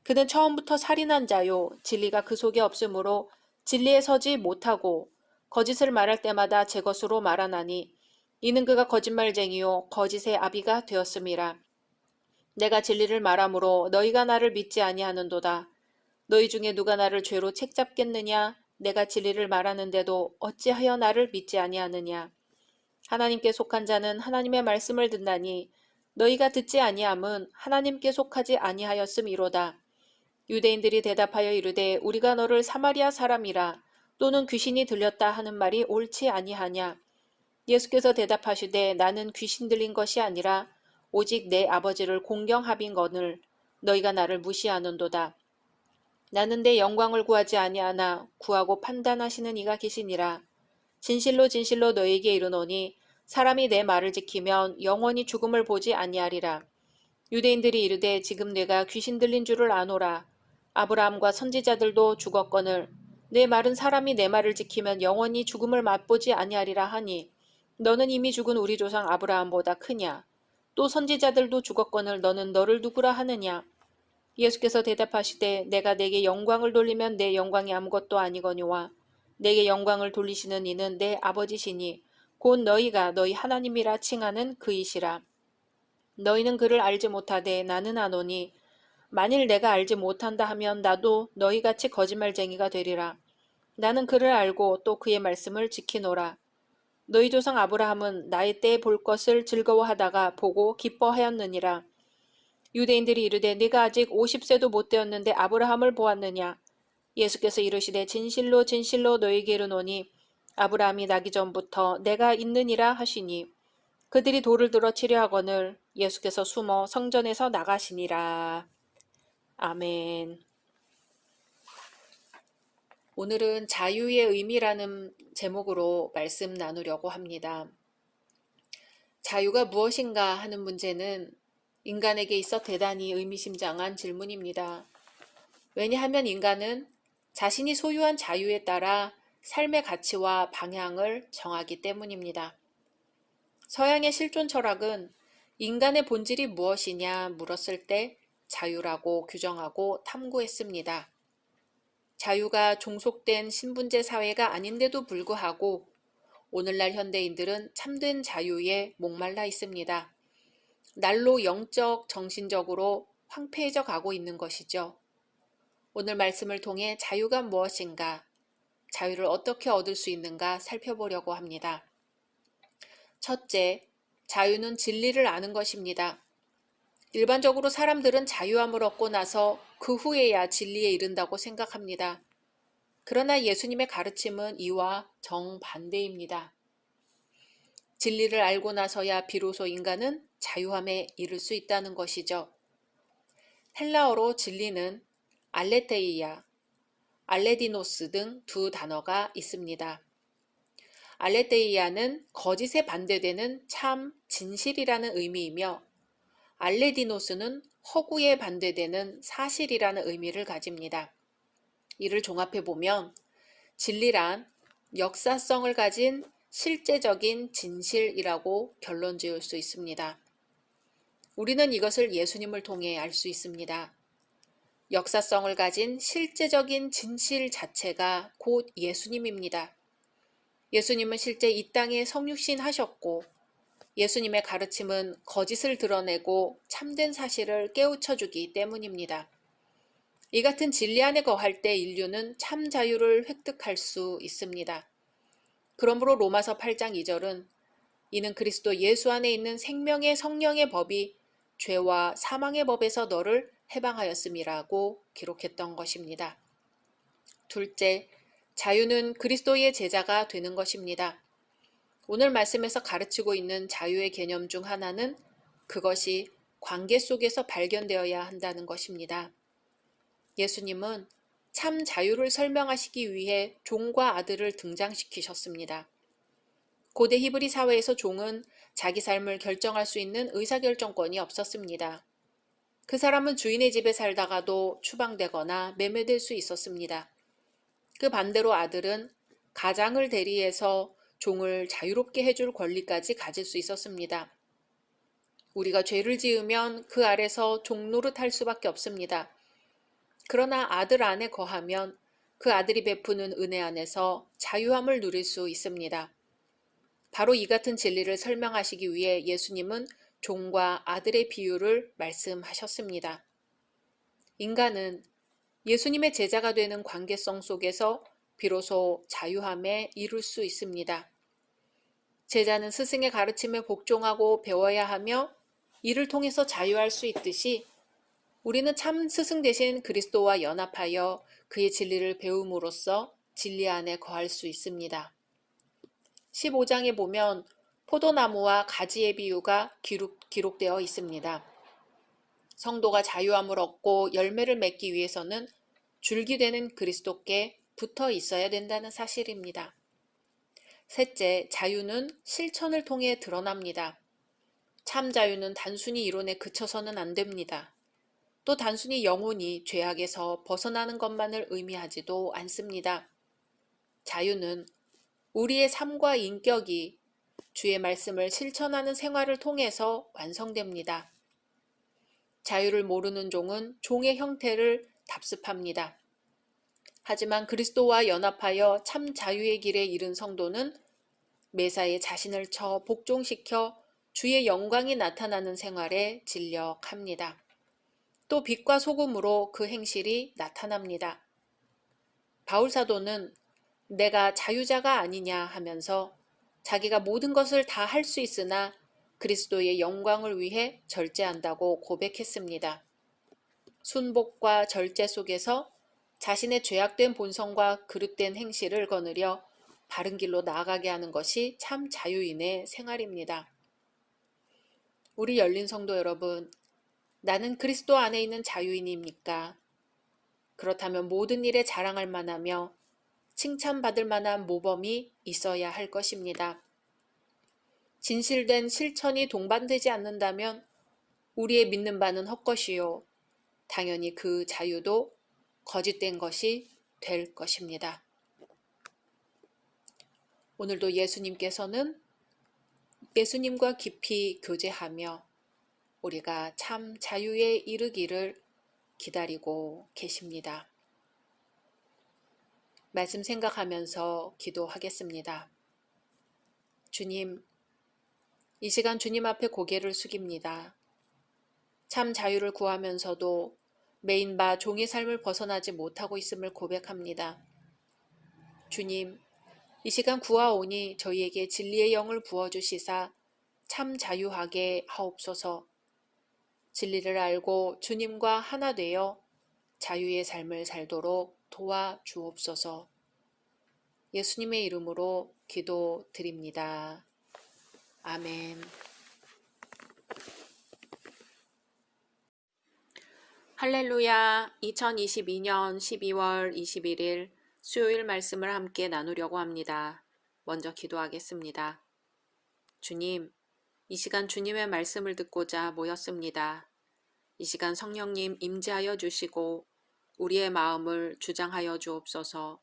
그는 처음부터 살인한 자요 진리가 그 속에 없으므로 진리에 서지 못하고 거짓을 말할 때마다 제 것으로 말하나니 이는 그가 거짓말쟁이요 거짓의 아비가 되었음이라. 내가 진리를 말하므로 너희가 나를 믿지 아니하는도다. 너희 중에 누가 나를 죄로 책잡겠느냐? 내가 진리를 말하는데도 어찌하여 나를 믿지 아니하느냐? 하나님께 속한 자는 하나님의 말씀을 듣나니 너희가 듣지 아니함은 하나님께 속하지 아니하였음이로다. 유대인들이 대답하여 이르되 우리가 너를 사마리아 사람이라 또는 귀신이 들렸다 하는 말이 옳지 아니하냐. 예수께서 대답하시되 나는 귀신 들린 것이 아니라 오직 내 아버지를 공경하빈거늘 너희가 나를 무시하는도다. 나는 내 영광을 구하지 아니하나 구하고 판단하시는 이가 계시니라. 진실로 진실로 너희에게 이르노니 사람이 내 말을 지키면 영원히 죽음을 보지 아니하리라. 유대인들이 이르되 지금 내가 귀신 들린 줄을 아노라. 아브라함과 선지자들도 죽었거늘 내 말은 사람이 내 말을 지키면 영원히 죽음을 맛보지 아니하리라 하니 너는 이미 죽은 우리 조상 아브라함보다 크냐. 또 선지자들도 죽었거늘 너는 너를 누구라 하느냐. 예수께서 대답하시되 내가 내게 영광을 돌리면 내 영광이 아무것도 아니거니와 내게 영광을 돌리시는 이는 내 아버지시니 곧 너희가 너희 하나님이라 칭하는 그이시라. 너희는 그를 알지 못하되 나는 아노니 만일 내가 알지 못한다 하면 나도 너희같이 거짓말쟁이가 되리라. 나는 그를 알고 또 그의 말씀을 지키노라. 너희 조상 아브라함은 나의 때에 볼 것을 즐거워하다가 보고 기뻐하였느니라. 유대인들이 이르되 네가 아직 50세도 못 되었는데 아브라함을 보았느냐. 예수께서 이르시되 진실로 진실로 너희에게 이르노니 아브라함이 나기 전부터 내가 있느니라 하시니 그들이 돌을 들어 치려 하거늘 예수께서 숨어 성전에서 나가시니라. 아멘. 오늘은 자유의 의미라는 제목으로 말씀 나누려고 합니다. 자유가 무엇인가 하는 문제는 인간에게 있어 대단히 의미심장한 질문입니다. 왜냐하면 인간은 자신이 소유한 자유에 따라 삶의 가치와 방향을 정하기 때문입니다. 서양의 실존 철학은 인간의 본질이 무엇이냐 물었을 때 자유라고 규정하고 탐구했습니다. 자유가 종속된 신분제 사회가 아닌데도 불구하고 오늘날 현대인들은 참된 자유에 목말라 있습니다. 날로 영적, 정신적으로 황폐해져 가고 있는 것이죠. 오늘 말씀을 통해 자유가 무엇인가, 자유를 어떻게 얻을 수 있는가 살펴보려고 합니다. 첫째, 자유는 진리를 아는 것입니다. 일반적으로 사람들은 자유함을 얻고 나서 그 후에야 진리에 이른다고 생각합니다. 그러나 예수님의 가르침은 이와 정반대입니다. 진리를 알고 나서야 비로소 인간은 자유함에 이를 수 있다는 것이죠. 헬라어로 진리는 알레테이아, 알레디노스 등 두 단어가 있습니다. 알레테이아는 거짓에 반대되는 참, 진실이라는 의미이며 알레디노스는 허구에 반대되는 사실이라는 의미를 가집니다. 이를 종합해보면 진리란 역사성을 가진 실제적인 진실이라고 결론 지을 수 있습니다. 우리는 이것을 예수님을 통해 알 수 있습니다. 역사성을 가진 실제적인 진실 자체가 곧 예수님입니다. 예수님은 실제 이 땅에 성육신 하셨고 예수님의 가르침은 거짓을 드러내고 참된 사실을 깨우쳐주기 때문입니다. 이 같은 진리 안에 거할 때 인류는 참 자유를 획득할 수 있습니다. 그러므로 로마서 8장 2절은 이는 그리스도 예수 안에 있는 생명의 성령의 법이 죄와 사망의 법에서 너를 해방하였음이라고 기록했던 것입니다. 둘째, 자유는 그리스도의 제자가 되는 것입니다. 오늘 말씀에서 가르치고 있는 자유의 개념 중 하나는 그것이 관계 속에서 발견되어야 한다는 것입니다. 예수님은 참 자유를 설명하시기 위해 종과 아들을 등장시키셨습니다. 고대 히브리 사회에서 종은 자기 삶을 결정할 수 있는 의사결정권이 없었습니다. 그 사람은 주인의 집에 살다가도 추방되거나 매매될 수 있었습니다. 그 반대로 아들은 가장을 대리해서 종을 자유롭게 해줄 권리까지 가질 수 있었습니다. 우리가 죄를 지으면 그 아래서 종 노릇할 수밖에 없습니다. 그러나 아들 안에 거하면 그 아들이 베푸는 은혜 안에서 자유함을 누릴 수 있습니다. 바로 이 같은 진리를 설명하시기 위해 예수님은 종과 아들의 비유를 말씀하셨습니다. 인간은 예수님의 제자가 되는 관계성 속에서 비로소 자유함에 이룰 수 있습니다. 제자는 스승의 가르침에 복종하고 배워야 하며 이를 통해서 자유할 수 있듯이 우리는 참 스승 대신 그리스도와 연합하여 그의 진리를 배움으로써 진리 안에 거할 수 있습니다. 15장에 보면 포도나무와 가지의 비유가 기록되어 있습니다. 성도가 자유함을 얻고 열매를 맺기 위해서는 줄기 되는 그리스도께 붙어 있어야 된다는 사실입니다. 셋째, 자유는 실천을 통해 드러납니다. 참 자유는 단순히 이론에 그쳐서는 안 됩니다. 또 단순히 영혼이 죄악에서 벗어나는 것만을 의미하지도 않습니다. 자유는 우리의 삶과 인격이 주의 말씀을 실천하는 생활을 통해서 완성됩니다. 자유를 모르는 종은 종의 형태를 답습합니다. 하지만 그리스도와 연합하여 참 자유의 길에 이른 성도는 매사에 자신을 처 복종시켜 주의 영광이 나타나는 생활에 진력합니다. 또 빛과 소금으로 그 행실이 나타납니다. 바울 사도는 내가 자유자가 아니냐 하면서 자기가 모든 것을 다 할 수 있으나 그리스도의 영광을 위해 절제한다고 고백했습니다. 순복과 절제 속에서 자신의 죄악된 본성과 그릇된 행실을 거느려 바른 길로 나아가게 하는 것이 참 자유인의 생활입니다. 우리 열린 성도 여러분, 나는 그리스도 안에 있는 자유인입니까? 그렇다면 모든 일에 자랑할 만하며 칭찬받을 만한 모범이 있어야 할 것입니다. 진실된 실천이 동반되지 않는다면 우리의 믿는 바는 헛것이요. 당연히 그 자유도 거짓된 것이 될 것입니다. 오늘도 예수님과 깊이 교제하며 우리가 참 자유에 이르기를 기다리고 계십니다. 말씀 생각하면서 기도하겠습니다. 주님, 이 시간 주님 앞에 고개를 숙입니다. 참 자유를 구하면서도 매인 바 종의 삶을 벗어나지 못하고 있음을 고백합니다. 주님, 이 시간 구하오니 저희에게 진리의 영을 부어주시사 참 자유하게 하옵소서. 진리를 알고 주님과 하나 되어 자유의 삶을 살도록 도와주옵소서. 예수님의 이름으로 기도드립니다. 아멘. 할렐루야. 2022년 12월 21일 수요일 말씀을 함께 나누려고 합니다. 먼저 기도하겠습니다. 주님, 이 시간 주님의 말씀을 듣고자 모였습니다. 이 시간 성령님 임재하여 주시고 우리의 마음을 주장하여 주옵소서.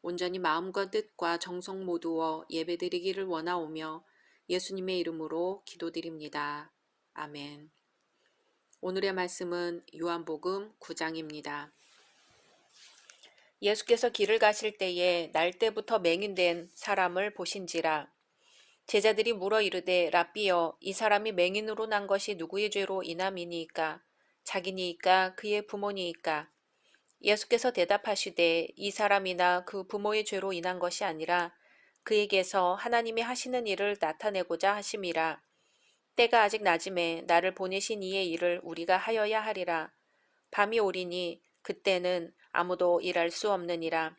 온전히 마음과 뜻과 정성 모두어 예배드리기를 원하오며 예수님의 이름으로 기도드립니다. 아멘. 오늘의 말씀은 요한복음 9장입니다. 예수께서 길을 가실 때에 날 때부터 맹인된 사람을 보신지라. 제자들이 물어 이르되 랍비여, 이 사람이 맹인으로 난 것이 누구의 죄로 인함이니이까? 자기니이까 그의 부모니이까? 예수께서 대답하시되 이 사람이나 그 부모의 죄로 인한 것이 아니라 그에게서 하나님이 하시는 일을 나타내고자 하심이라. 때가 아직 낮음에 나를 보내신 이의 일을 우리가 하여야 하리라. 밤이 오리니 그때는 아무도 일할 수 없느니라.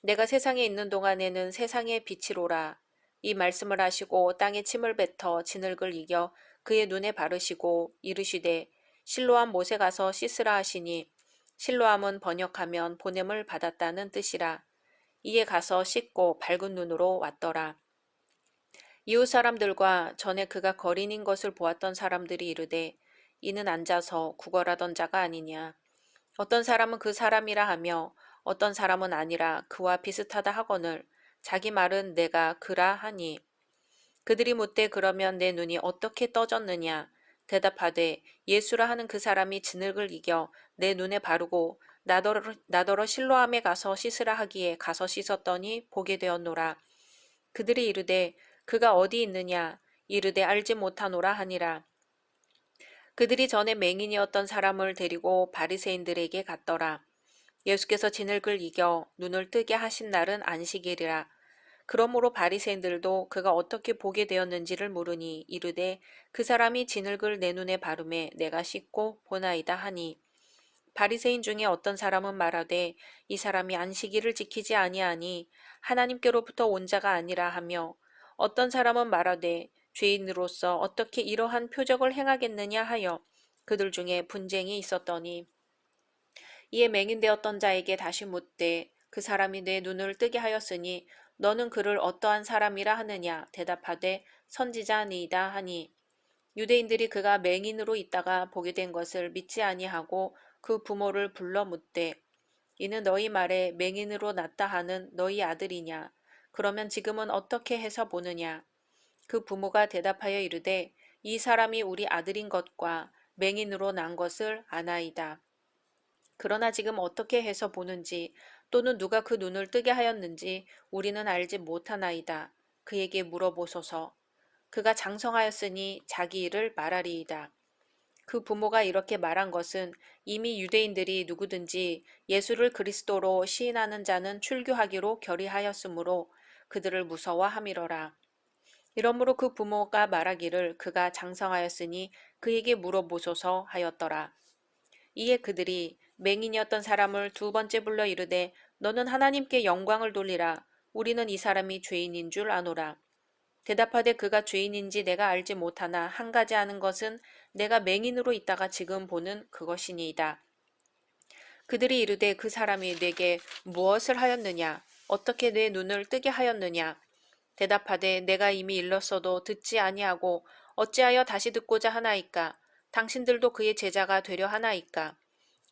내가 세상에 있는 동안에는 세상의 빛이로라. 이 말씀을 하시고 땅에 침을 뱉어 진흙을 이겨 그의 눈에 바르시고 이르시되 실로암 못에 가서 씻으라 하시니 실로암은 번역하면 보냄을 받았다는 뜻이라. 이에 가서 씻고 밝은 눈으로 왔더라. 이웃 사람들과 전에 그가 거린인 것을 보았던 사람들이 이르되 이는 앉아서 구걸하던 자가 아니냐. 어떤 사람은 그 사람이라 하며 어떤 사람은 아니라 그와 비슷하다 하거늘 자기 말은 내가 그라 하니. 그들이 묻되 그러면 내 눈이 어떻게 떠졌느냐. 대답하되 예수라 하는 그 사람이 진흙을 이겨 내 눈에 바르고 나더러 실로암에 가서 씻으라 하기에 가서 씻었더니 보게 되었노라. 그들이 이르되 그가 어디 있느냐. 이르되 알지 못하노라 하니라. 그들이 전에 맹인이었던 사람을 데리고 바리새인들에게 갔더라. 예수께서 진흙을 이겨 눈을 뜨게 하신 날은 안식일이라. 그러므로 바리새인들도 그가 어떻게 보게 되었는지를 물으니 이르되 그 사람이 진흙을 내 눈에 바르매 내가 씻고 보나이다 하니. 바리새인 중에 어떤 사람은 말하되 이 사람이 안식일을 지키지 아니하니 하나님께로부터 온 자가 아니라 하며, 어떤 사람은 말하되 죄인으로서 어떻게 이러한 표적을 행하겠느냐 하여 그들 중에 분쟁이 있었더니, 이에 맹인되었던 자에게 다시 묻되 그 사람이 내 눈을 뜨게 하였으니 너는 그를 어떠한 사람이라 하느냐. 대답하되 선지자니이다 하니. 유대인들이 그가 맹인으로 있다가 보게 된 것을 믿지 아니하고 그 부모를 불러 묻되 이는 너희 말에 맹인으로 났다 하는 너희 아들이냐. 그러면 지금은 어떻게 해서 보느냐. 그 부모가 대답하여 이르되 이 사람이 우리 아들인 것과 맹인으로 난 것을 아나이다. 그러나 지금 어떻게 해서 보는지 또는 누가 그 눈을 뜨게 하였는지 우리는 알지 못하나이다. 그에게 물어보소서. 그가 장성하였으니 자기 일을 말하리이다. 그 부모가 이렇게 말한 것은 이미 유대인들이 누구든지 예수를 그리스도로 시인하는 자는 출교하기로 결의하였으므로 그들을 무서워함이러라. 이러므로 그 부모가 말하기를 그가 장성하였으니 그에게 물어보소서 하였더라. 이에 그들이 맹인이었던 사람을 두 번째 불러 이르되 너는 하나님께 영광을 돌리라. 우리는 이 사람이 죄인인 줄 아노라. 대답하되 그가 죄인인지 내가 알지 못하나 한 가지 아는 것은 내가 맹인으로 있다가 지금 보는 그것이니이다. 그들이 이르되 그 사람이 내게 무엇을 하였느냐? 어떻게 내 눈을 뜨게 하였느냐? 대답하되 내가 이미 일렀어도 듣지 아니하고 어찌하여 다시 듣고자 하나이까? 당신들도 그의 제자가 되려 하나이까?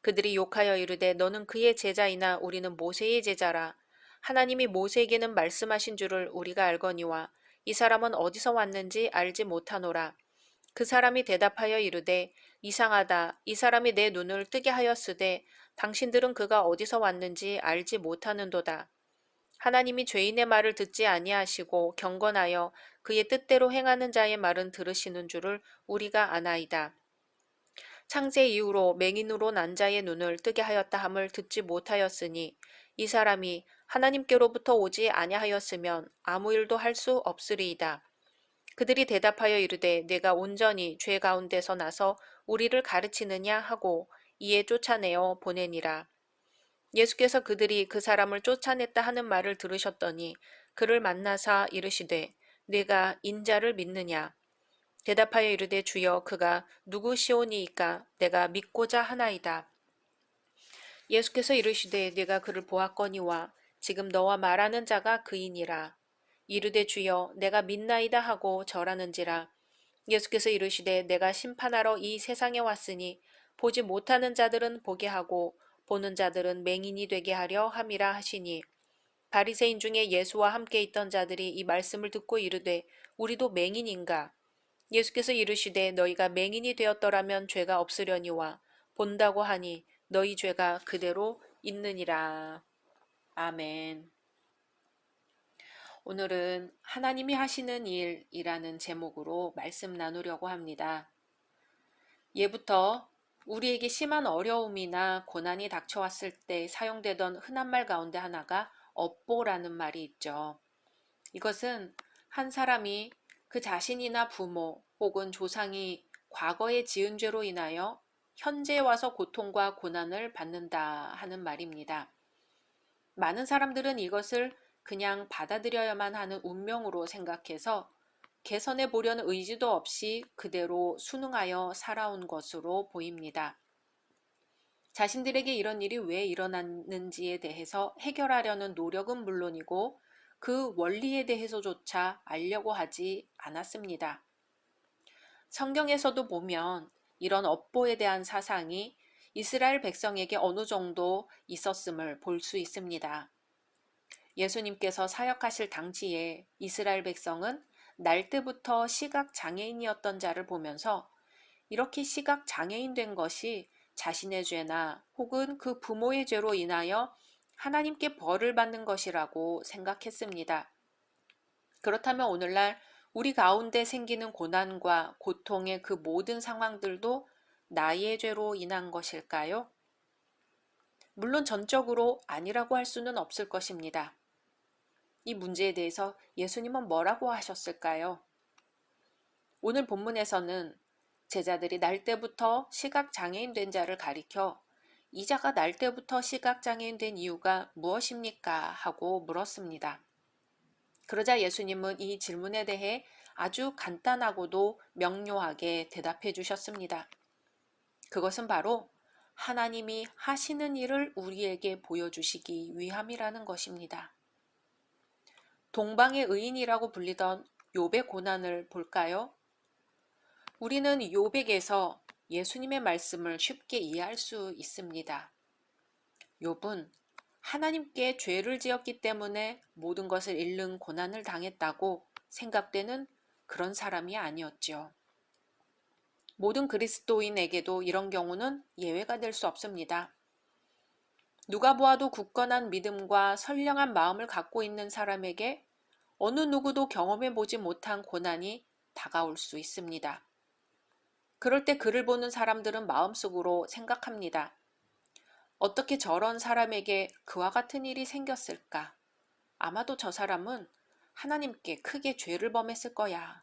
그들이 욕하여 이르되 너는 그의 제자이나 우리는 모세의 제자라. 하나님이 모세에게는 말씀하신 줄을 우리가 알거니와 이 사람은 어디서 왔는지 알지 못하노라. 그 사람이 대답하여 이르되 이상하다. 이 사람이 내 눈을 뜨게 하였으되 당신들은 그가 어디서 왔는지 알지 못하는도다. 하나님이 죄인의 말을 듣지 아니하시고 경건하여 그의 뜻대로 행하는 자의 말은 들으시는 줄을 우리가 아나이다. 창세 이후로 맹인으로 난 자의 눈을 뜨게 하였다 함을 듣지 못하였으니 이 사람이 하나님께로부터 오지 아니하였으면 아무 일도 할 수 없으리이다. 그들이 대답하여 이르되 내가 온전히 죄 가운데서 나서 우리를 가르치느냐 하고 이에 쫓아내어 보내니라. 예수께서 그들이 그 사람을 쫓아냈다 하는 말을 들으셨더니 그를 만나사 이르시되 내가 인자를 믿느냐? 대답하여 이르되 주여 그가 누구시오니이까 내가 믿고자 하나이다. 예수께서 이르시되 내가 그를 보았거니와 지금 너와 말하는 자가 그이니라. 이르되 주여 내가 믿나이다 하고 절하는지라. 예수께서 이르시되 내가 심판하러 이 세상에 왔으니 보지 못하는 자들은 보게 하고 보는 자들은 맹인이 되게 하려 함이라 하시니 바리새인 중에 예수와 함께 있던 자들이 이 말씀을 듣고 이르되 우리도 맹인인가? 예수께서 이르시되 너희가 맹인이 되었더라면 죄가 없으려니와 본다고 하니 너희 죄가 그대로 있느니라. 아멘. 오늘은 하나님이 하시는 일이라는 제목으로 말씀 나누려고 합니다. 예부터 우리에게 심한 어려움이나 고난이 닥쳐왔을 때 사용되던 흔한 말 가운데 하나가 업보라는 말이 있죠. 이것은 한 사람이 그 자신이나 부모 혹은 조상이 과거에 지은 죄로 인하여 현재에 와서 고통과 고난을 받는다 하는 말입니다. 많은 사람들은 이것을 그냥 받아들여야만 하는 운명으로 생각해서 개선해 보려는 의지도 없이 그대로 순응하여 살아온 것으로 보입니다. 자신들에게 이런 일이 왜 일어났는지에 대해서 해결하려는 노력은 물론이고 그 원리에 대해서조차 알려고 하지 않았습니다. 성경에서도 보면 이런 업보에 대한 사상이 이스라엘 백성에게 어느 정도 있었음을 볼 수 있습니다. 예수님께서 사역하실 당시에 이스라엘 백성은 날 때부터 시각 장애인이었던 자를 보면서 이렇게 시각 장애인 된 것이 자신의 죄나 혹은 그 부모의 죄로 인하여 하나님께 벌을 받는 것이라고 생각했습니다. 그렇다면 오늘날 우리 가운데 생기는 고난과 고통의 그 모든 상황들도 나의 죄로 인한 것일까요? 물론 전적으로 아니라고 할 수는 없을 것입니다. 이 문제에 대해서 예수님은 뭐라고 하셨을까요? 오늘 본문에서는 제자들이 날 때부터 시각장애인 된 자를 가리켜 이 자가 날 때부터 시각장애인 된 이유가 무엇입니까? 하고 물었습니다. 그러자 예수님은 이 질문에 대해 아주 간단하고도 명료하게 대답해 주셨습니다. 그것은 바로 하나님이 하시는 일을 우리에게 보여주시기 위함이라는 것입니다. 동방의 의인이라고 불리던 욥의 고난을 볼까요? 우리는 욥에게서 예수님의 말씀을 쉽게 이해할 수 있습니다. 욥은 하나님께 죄를 지었기 때문에 모든 것을 잃는 고난을 당했다고 생각되는 그런 사람이 아니었죠. 모든 그리스도인에게도 이런 경우는 예외가 될 수 없습니다. 누가 보아도 굳건한 믿음과 선량한 마음을 갖고 있는 사람에게 어느 누구도 경험해 보지 못한 고난이 다가올 수 있습니다. 그럴 때 그를 보는 사람들은 마음속으로 생각합니다. 어떻게 저런 사람에게 그와 같은 일이 생겼을까? 아마도 저 사람은 하나님께 크게 죄를 범했을 거야.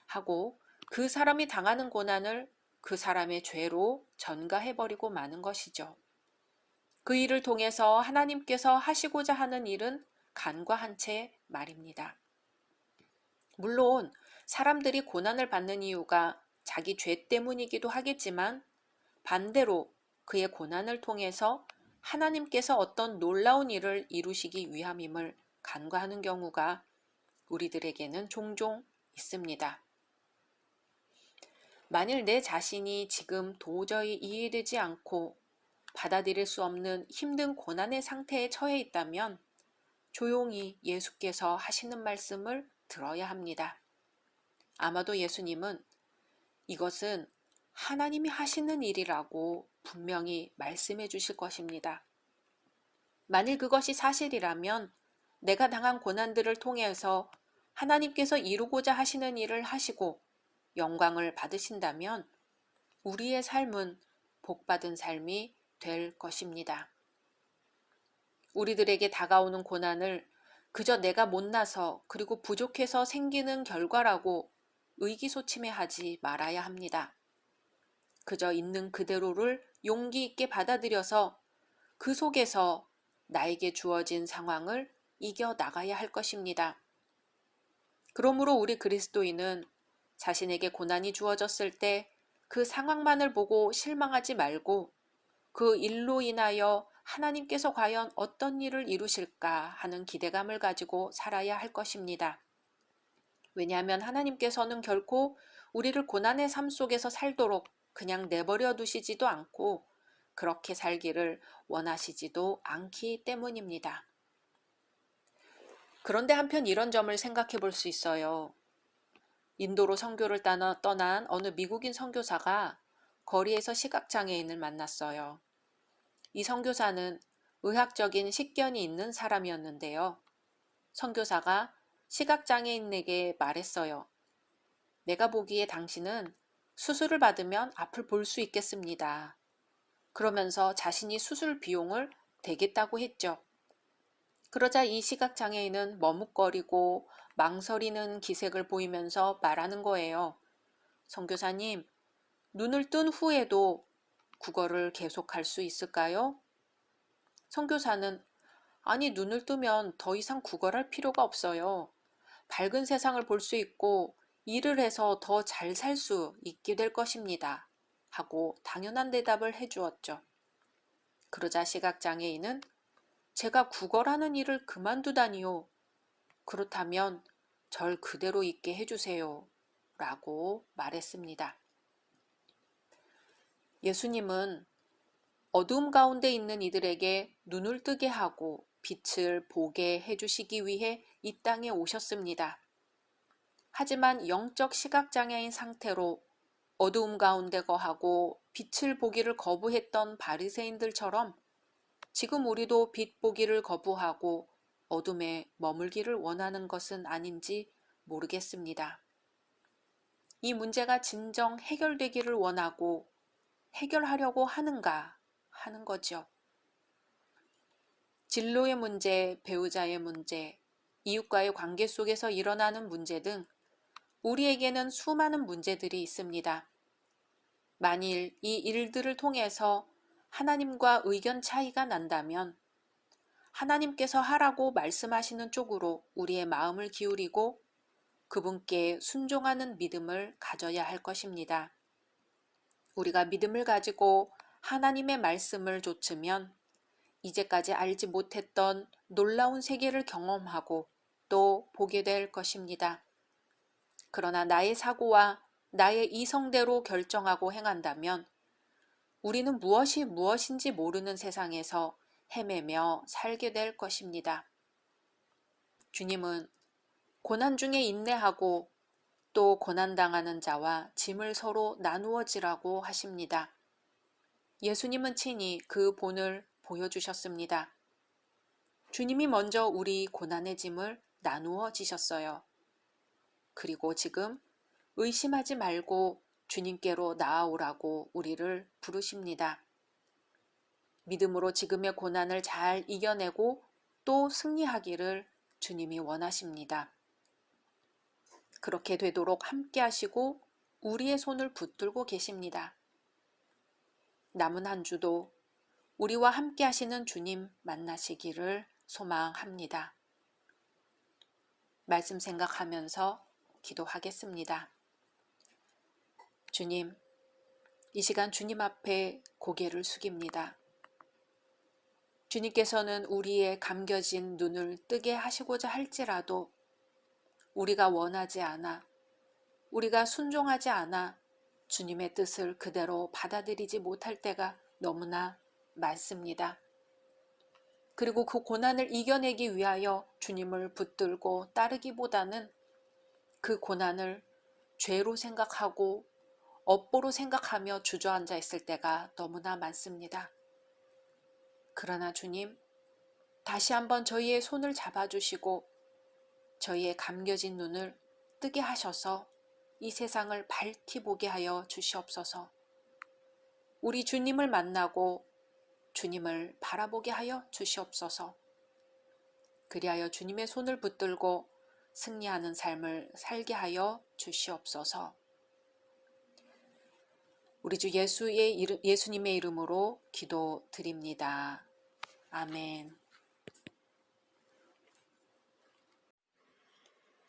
하고 그 사람이 당하는 고난을 그 사람의 죄로 전가해버리고 마는 것이죠. 그 일을 통해서 하나님께서 하시고자 하는 일은 간과한 채 말입니다. 물론 사람들이 고난을 받는 이유가 자기 죄 때문이기도 하겠지만 반대로 그의 고난을 통해서 하나님께서 어떤 놀라운 일을 이루시기 위함임을 간과하는 경우가 우리들에게는 종종 있습니다. 만일 내 자신이 지금 도저히 이해되지 않고 받아들일 수 없는 힘든 고난의 상태에 처해 있다면 조용히 예수께서 하시는 말씀을 들어야 합니다. 아마도 예수님은 이것은 하나님이 하시는 일이라고 분명히 말씀해 주실 것입니다. 만일 그것이 사실이라면 내가 당한 고난들을 통해서 하나님께서 이루고자 하시는 일을 하시고 영광을 받으신다면 우리의 삶은 복받은 삶이 될 것입니다. 우리들에게 다가오는 고난을 그저 내가 못나서 그리고 부족해서 생기는 결과라고 의기소침해하지 말아야 합니다. 그저 있는 그대로를 용기 있게 받아들여서 그 속에서 나에게 주어진 상황을 이겨 나가야 할 것입니다. 그러므로 우리 그리스도인은 자신에게 고난이 주어졌을 때 그 상황만을 보고 실망하지 말고 그 일로 인하여 하나님께서 과연 어떤 일을 이루실까 하는 기대감을 가지고 살아야 할 것입니다. 왜냐하면 하나님께서는 결코 우리를 고난의 삶 속에서 살도록 그냥 내버려 두시지도 않고 그렇게 살기를 원하시지도 않기 때문입니다. 그런데 한편 이런 점을 생각해 볼 수 있어요. 인도로 선교를 떠난 어느 미국인 선교사가 거리에서 시각장애인을 만났어요. 이 선교사는 의학적인 식견이 있는 사람이었는데요. 선교사가 시각장애인에게 말했어요. 내가 보기에 당신은 수술을 받으면 앞을 볼 수 있겠습니다. 그러면서 자신이 수술 비용을 대겠다고 했죠. 그러자 이 시각장애인은 머뭇거리고 망설이는 기색을 보이면서 말하는 거예요. 선교사님, 눈을 뜬 후에도 국어를 계속할 수 있을까요? 선교사는 아니, 눈을 뜨면 더 이상 구걸할 필요가 없어요. 밝은 세상을 볼 수 있고 일을 해서 더 잘 살 수 있게 될 것입니다. 하고 당연한 대답을 해주었죠. 그러자 시각장애인은 제가 구걸하는 일을 그만두다니요. 그렇다면 절 그대로 있게 해주세요. 라고 말했습니다. 예수님은 어두움 가운데 있는 이들에게 눈을 뜨게 하고 빛을 보게 해주시기 위해 이 땅에 오셨습니다. 하지만 영적 시각장애인 상태로 어두움 가운데 거하고 빛을 보기를 거부했던 바리새인들처럼 지금 우리도 빛 보기를 거부하고 어둠에 머물기를 원하는 것은 아닌지 모르겠습니다. 이 문제가 진정 해결되기를 원하고 해결하려고 하는가 하는 거죠. 진로의 문제, 배우자의 문제, 이웃과의 관계 속에서 일어나는 문제 등 우리에게는 수많은 문제들이 있습니다. 만일 이 일들을 통해서 하나님과 의견 차이가 난다면 하나님께서 하라고 말씀하시는 쪽으로 우리의 마음을 기울이고 그분께 순종하는 믿음을 가져야 할 것입니다. 우리가 믿음을 가지고 하나님의 말씀을 좇으면 이제까지 알지 못했던 놀라운 세계를 경험하고 또 보게 될 것입니다. 그러나 나의 사고와 나의 이성대로 결정하고 행한다면 우리는 무엇이 무엇인지 모르는 세상에서 헤매며 살게 될 것입니다. 주님은 고난 중에 인내하고 또 고난당하는 자와 짐을 서로 나누어 지라고 하십니다. 예수님은 친히 그 본을 보여주셨습니다. 주님이 먼저 우리 고난의 짐을 나누어 지셨어요. 그리고 지금 의심하지 말고 주님께로 나아오라고 우리를 부르십니다. 믿음으로 지금의 고난을 잘 이겨내고 또 승리하기를 주님이 원하십니다. 그렇게 되도록 함께 하시고 우리의 손을 붙들고 계십니다. 남은 한 주도 우리와 함께 하시는 주님 만나시기를 소망합니다. 말씀 생각하면서 기도하겠습니다. 주님, 이 시간 주님 앞에 고개를 숙입니다. 주님께서는 우리의 감겨진 눈을 뜨게 하시고자 할지라도 우리가 원하지 않아, 우리가 순종하지 않아 주님의 뜻을 그대로 받아들이지 못할 때가 너무나 많습니다. 그리고 그 고난을 이겨내기 위하여 주님을 붙들고 따르기보다는 그 고난을 죄로 생각하고 업보로 생각하며 주저앉아 있을 때가 너무나 많습니다. 그러나 주님, 다시 한번 저희의 손을 잡아주시고 저희의 감겨진 눈을 뜨게 하셔서 이 세상을 밝히 보게 하여 주시옵소서. 우리 주님을 만나고 주님을 바라보게 하여 주시옵소서. 그리하여 주님의 손을 붙들고 승리하는 삶을 살게 하여 주시옵소서. 우리 주 예수님의 이름으로 기도드립니다. 아멘.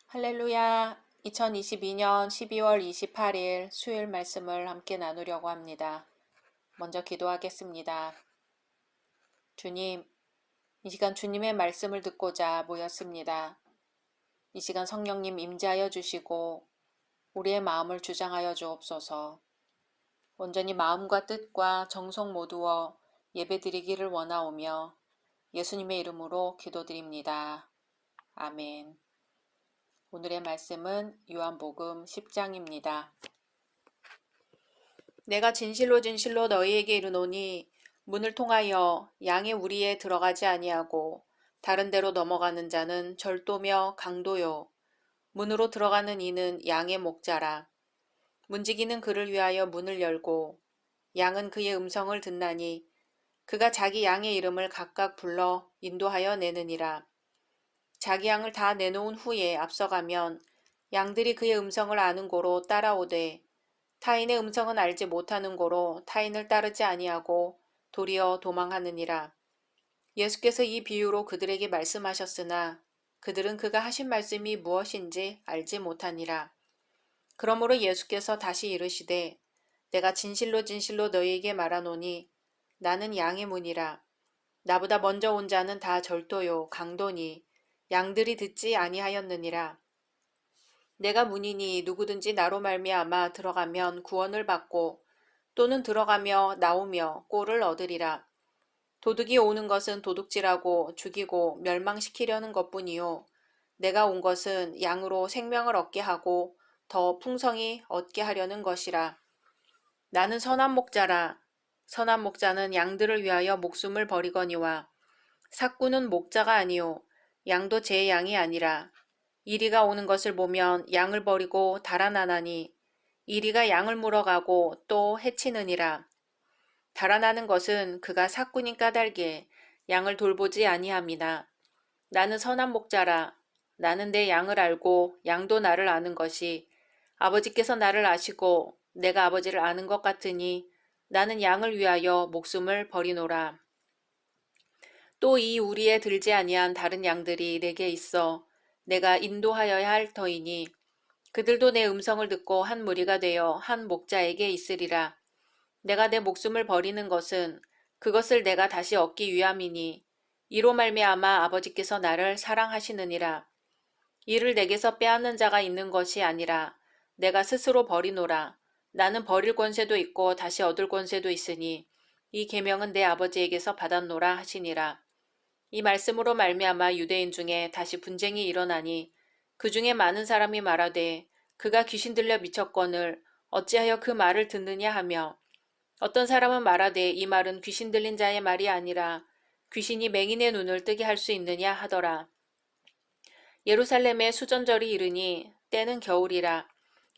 할렐루야. 2022년 12월 28일 수요일 말씀을 함께 나누려고 합니다. 먼저 기도하겠습니다. 주님, 이 시간 주님의 말씀을 듣고자 모였습니다. 이 시간 성령님 임재하여 주시고 우리의 마음을 주장하여 주옵소서. 온전히 마음과 뜻과 정성 모두어 예배드리기를 원하오며 예수님의 이름으로 기도드립니다. 아멘. 오늘의 말씀은 요한복음 10장입니다. 내가 진실로 진실로 너희에게 이르노니 문을 통하여 양의 우리에 들어가지 아니하고 다른 데로 넘어가는 자는 절도며 강도요. 문으로 들어가는 이는 양의 목자라. 문지기는 그를 위하여 문을 열고 양은 그의 음성을 듣나니 그가 자기 양의 이름을 각각 불러 인도하여 내느니라. 자기 양을 다 내놓은 후에 앞서가면 양들이 그의 음성을 아는 고로 따라오되 타인의 음성은 알지 못하는 고로 타인을 따르지 아니하고 도리어 도망하느니라. 예수께서 이 비유로 그들에게 말씀하셨으나 그들은 그가 하신 말씀이 무엇인지 알지 못하니라. 그러므로 예수께서 다시 이르시되 내가 진실로 진실로 너희에게 말하노니 나는 양의 문이라. 나보다 먼저 온 자는 다 절도요 강도니 양들이 듣지 아니하였느니라. 내가 문이니 누구든지 나로 말미암아 들어가면 구원을 받고 또는 들어가며 나오며 꼴을 얻으리라. 도둑이 오는 것은 도둑질하고 죽이고 멸망시키려는 것뿐이요 내가 온 것은 양으로 생명을 얻게 하고 더 풍성히 얻게 하려는 것이라. 나는 선한 목자라. 선한 목자는 양들을 위하여 목숨을 버리거니와 삭구는 목자가 아니요 양도 제 양이 아니라. 이리가 오는 것을 보면 양을 버리고 달아나나니 이리가 양을 물어가고 또 해치느니라. 달아나는 것은 그가 삭구니 까닭에 양을 돌보지 아니함이나. 나는 선한 목자라. 나는 내 양을 알고 양도 나를 아는 것이 아버지께서 나를 아시고 내가 아버지를 아는 것 같으니 나는 양을 위하여 목숨을 버리노라. 또 이 우리에 들지 아니한 다른 양들이 내게 있어 내가 인도하여야 할 터이니 그들도 내 음성을 듣고 한 무리가 되어 한 목자에게 있으리라. 내가 내 목숨을 버리는 것은 그것을 내가 다시 얻기 위함이니 이로 말미암아 아버지께서 나를 사랑하시느니라. 이를 내게서 빼앗는 자가 있는 것이 아니라 내가 스스로 버리노라. 나는 버릴 권세도 있고 다시 얻을 권세도 있으니 이 계명은 내 아버지에게서 받았노라 하시니라. 이 말씀으로 말미암아 유대인 중에 다시 분쟁이 일어나니 그 중에 많은 사람이 말하되 그가 귀신 들려 미쳤거늘 어찌하여 그 말을 듣느냐 하며 어떤 사람은 말하되 이 말은 귀신 들린 자의 말이 아니라 귀신이 맹인의 눈을 뜨게 할 수 있느냐 하더라. 예루살렘에 수전절이 이르니 때는 겨울이라.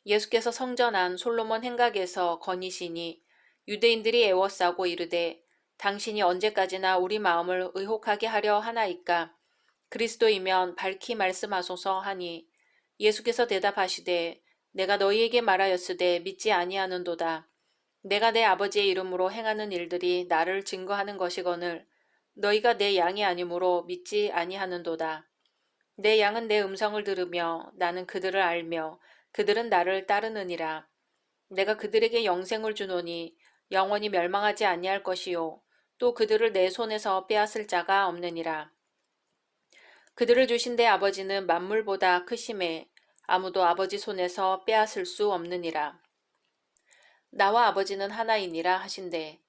예수께서 성전 안 솔로몬 행각에서 거니시니 유대인들이 애워싸고 이르되 당신이 언제까지나 우리 마음을 의혹하게 하려 하나이까 그리스도이면 밝히 말씀하소서 하니 예수께서 대답하시되 내가 너희에게 말하였으되 믿지 아니하는도다. 내가 내 아버지의 이름으로 행하는 일들이 나를 증거하는 것이거늘 너희가 내 양이 아니므로 믿지 아니하는도다. 내 양은 내 음성을 들으며 나는 그들을 알며 그들은 나를 따르느니라. 내가 그들에게 영생을 주노니 영원히 멸망하지 아니할 것이요 또 그들을 내 손에서 빼앗을 자가 없느니라. 그들을 주신 내 아버지는 만물보다 크심에 아무도 아버지 손에서 빼앗을 수 없느니라. 나와 아버지는 하나이니라 하신대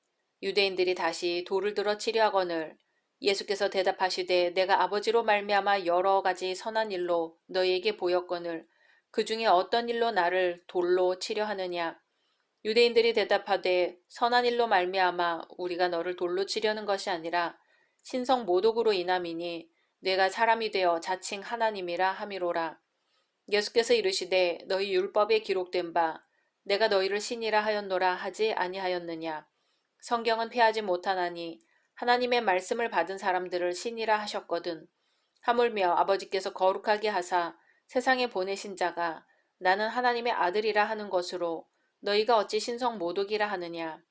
유대인들이 다시 돌을 들어 치려 하거늘 예수께서 대답하시되 내가 아버지로 말미암아 여러 가지 선한 일로 너희에게 보였거늘 그 중에 어떤 일로 나를 돌로 치려 하느냐. 유대인들이 대답하되 선한 일로 말미암아 우리가 너를 돌로 치려는 것이 아니라 신성 모독으로 인함이니 내가 사람이 되어 자칭 하나님이라 함이로라. 예수께서 이르시되 너희 율법에 기록된 바 내가 너희를 신이라 하였노라 하지 아니하였느냐. 성경은 패하지 못하나니 하나님의 말씀을 받은 사람들을 신이라 하셨거든. 하물며 아버지께서 거룩하게 하사 세상에 보내신 자가 나는 하나님의 아들이라 하는 것으로 너희가 어찌 신성 모독이라 하느냐.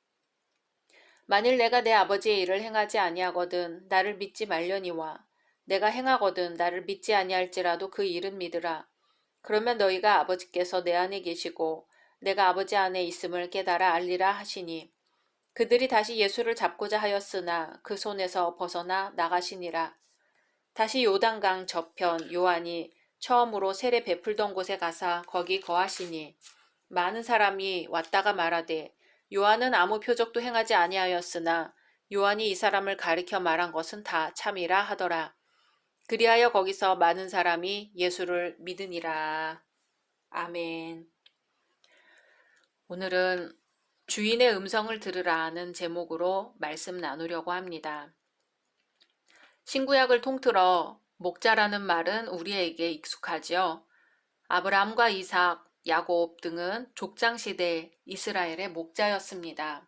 만일 내가 내 아버지의 일을 행하지 아니하거든 나를 믿지 말려니와 내가 행하거든 나를 믿지 아니할지라도 그 일은 믿으라. 그러면 너희가 아버지께서 내 안에 계시고 내가 아버지 안에 있음을 깨달아 알리라 하시니 그들이 다시 예수를 잡고자 하였으나 그 손에서 벗어나 나가시니라. 다시 요단강 저편 요한이 처음으로 세례 베풀던 곳에 가사 거기 거하시니 많은 사람이 왔다가 말하되 요한은 아무 표적도 행하지 아니하였으나 요한이 이 사람을 가리켜 말한 것은 다 참이라 하더라. 그리하여 거기서 많은 사람이 예수를 믿으니라. 아멘. 오늘은 주인의 음성을 들으라는 제목으로 말씀 나누려고 합니다. 신구약을 통틀어 목자라는 말은 우리에게 익숙하지요. 아브라함과 이삭, 야곱 등은 족장시대 이스라엘의 목자였습니다.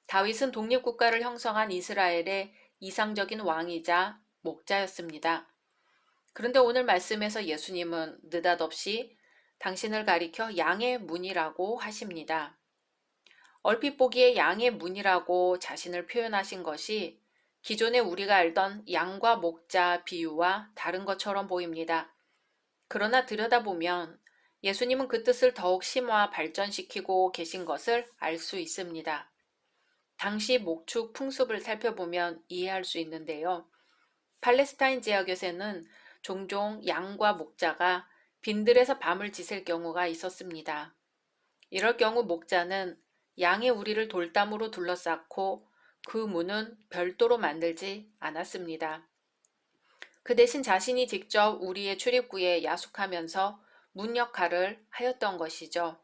다윗은 독립국가를 형성한 이스라엘의 이상적인 왕이자 목자였습니다. 그런데 오늘 말씀에서 예수님은 느닷없이 당신을 가리켜 양의 문이라고 하십니다. 얼핏 보기에 양의 문이라고 자신을 표현하신 것이 기존에 우리가 알던 양과 목자 비유와 다른 것처럼 보입니다. 그러나 들여다보면 예수님은 그 뜻을 더욱 심화 발전시키고 계신 것을 알 수 있습니다. 당시 목축 풍습을 살펴보면 이해할 수 있는데요. 팔레스타인 지역에서는 종종 양과 목자가 빈들에서 밤을 지샐 경우가 있었습니다. 이럴 경우 목자는 양의 우리를 돌담으로 둘러쌌고 그 문은 별도로 만들지 않았습니다. 그 대신 자신이 직접 우리의 출입구에 야숙하면서 문 역할을 하였던 것이죠.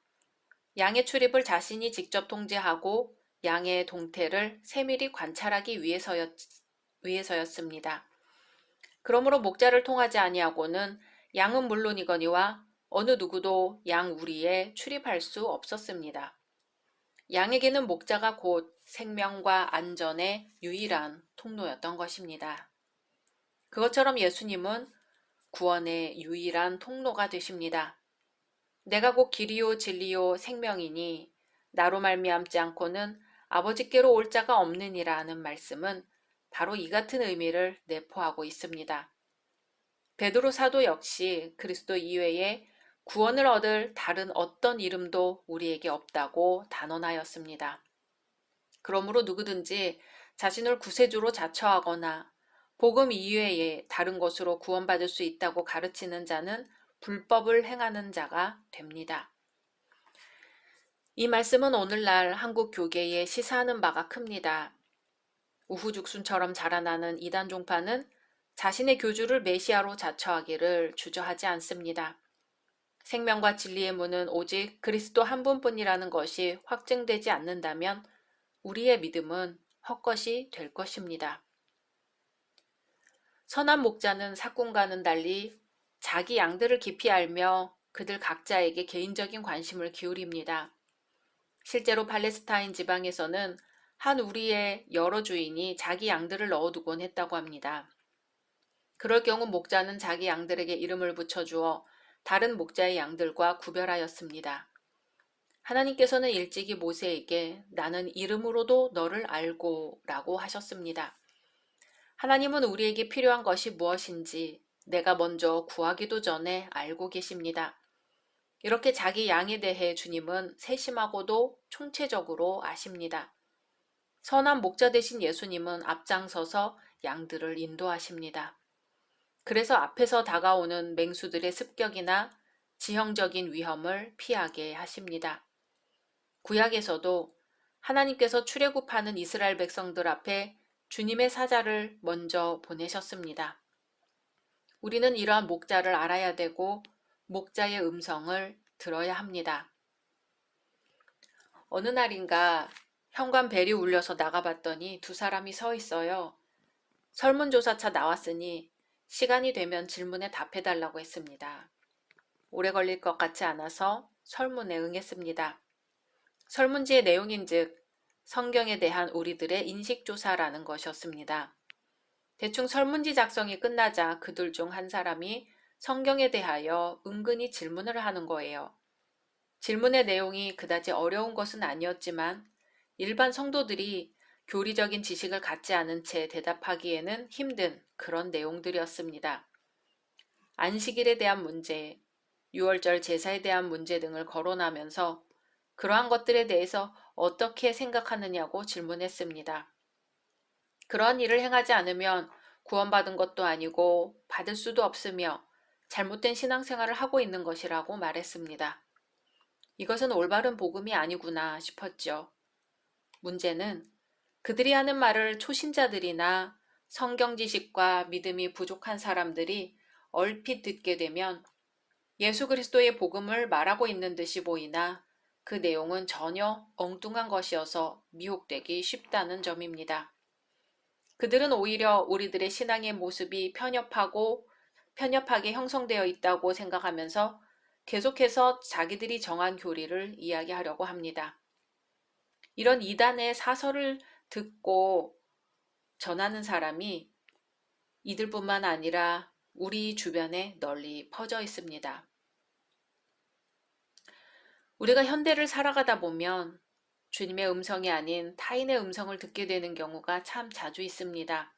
양의 출입을 자신이 직접 통제하고 양의 동태를 세밀히 관찰하기 위해서였습니다. 그러므로 목자를 통하지 아니하고는 양은 물론이거니와 어느 누구도 양 우리에 출입할 수 없었습니다. 양에게는 목자가 곧 생명과 안전의 유일한 통로였던 것입니다. 그것처럼 예수님은 구원의 유일한 통로가 되십니다. 내가 곧 길이요 진리요 생명이니 나로 말미암지 않고는 아버지께로 올 자가 없느니라는 말씀은 바로 이 같은 의미를 내포하고 있습니다. 베드로 사도 역시 그리스도 이외에 구원을 얻을 다른 어떤 이름도 우리에게 없다고 단언하였습니다. 그러므로 누구든지 자신을 구세주로 자처하거나 복음 이외에 다른 것으로 구원받을 수 있다고 가르치는 자는 불법을 행하는 자가 됩니다. 이 말씀은 오늘날 한국 교계에 시사하는 바가 큽니다. 우후죽순처럼 자라나는 이단 종파는 자신의 교주를 메시아로 자처하기를 주저하지 않습니다. 생명과 진리의 문은 오직 그리스도 한 분뿐이라는 것이 확증되지 않는다면 우리의 믿음은 헛것이 될 것입니다. 선한 목자는 삭군과는 달리 자기 양들을 깊이 알며 그들 각자에게 개인적인 관심을 기울입니다. 실제로 팔레스타인 지방에서는 한 우리의 여러 주인이 자기 양들을 넣어두곤 했다고 합니다. 그럴 경우 목자는 자기 양들에게 이름을 붙여주어 다른 목자의 양들과 구별하였습니다. 하나님께서는 일찍이 모세에게 나는 이름으로도 너를 알고 라고 하셨습니다. 하나님은 우리에게 필요한 것이 무엇인지 내가 먼저 구하기도 전에 알고 계십니다. 이렇게 자기 양에 대해 주님은 세심하고도 총체적으로 아십니다. 선한 목자 되신 예수님은 앞장서서 양들을 인도하십니다. 그래서 앞에서 다가오는 맹수들의 습격이나 지형적인 위험을 피하게 하십니다. 구약에서도 하나님께서 출애굽하는 이스라엘 백성들 앞에 주님의 사자를 먼저 보내셨습니다. 우리는 이러한 목자를 알아야 되고 목자의 음성을 들어야 합니다. 어느 날인가 현관벨이 울려서 나가봤더니 두 사람이 서 있어요. 설문조사차 나왔으니 시간이 되면 질문에 답해달라고 했습니다. 오래 걸릴 것 같지 않아서 설문에 응했습니다. 설문지의 내용인즉 성경에 대한 우리들의 인식조사라는 것이었습니다. 대충 설문지 작성이 끝나자 그들 중 한 사람이 성경에 대하여 은근히 질문을 하는 거예요. 질문의 내용이 그다지 어려운 것은 아니었지만 일반 성도들이 교리적인 지식을 갖지 않은 채 대답하기에는 힘든 그런 내용들이었습니다. 안식일에 대한 문제, 유월절 제사에 대한 문제 등을 거론하면서 그러한 것들에 대해서 어떻게 생각하느냐고 질문했습니다. 그러한 일을 행하지 않으면 구원받은 것도 아니고 받을 수도 없으며 잘못된 신앙생활을 하고 있는 것이라고 말했습니다. 이것은 올바른 복음이 아니구나 싶었죠. 문제는 그들이 하는 말을 초신자들이나 성경 지식과 믿음이 부족한 사람들이 얼핏 듣게 되면 예수 그리스도의 복음을 말하고 있는 듯이 보이나 그 내용은 전혀 엉뚱한 것이어서 미혹되기 쉽다는 점입니다. 그들은 오히려 우리들의 신앙의 모습이 편협하게 형성되어 있다고 생각하면서 계속해서 자기들이 정한 교리를 이야기하려고 합니다. 이런 이단의 사설을 듣고 전하는 사람이 이들뿐만 아니라 우리 주변에 널리 퍼져 있습니다. 우리가 현대를 살아가다 보면 주님의 음성이 아닌 타인의 음성을 듣게 되는 경우가 참 자주 있습니다.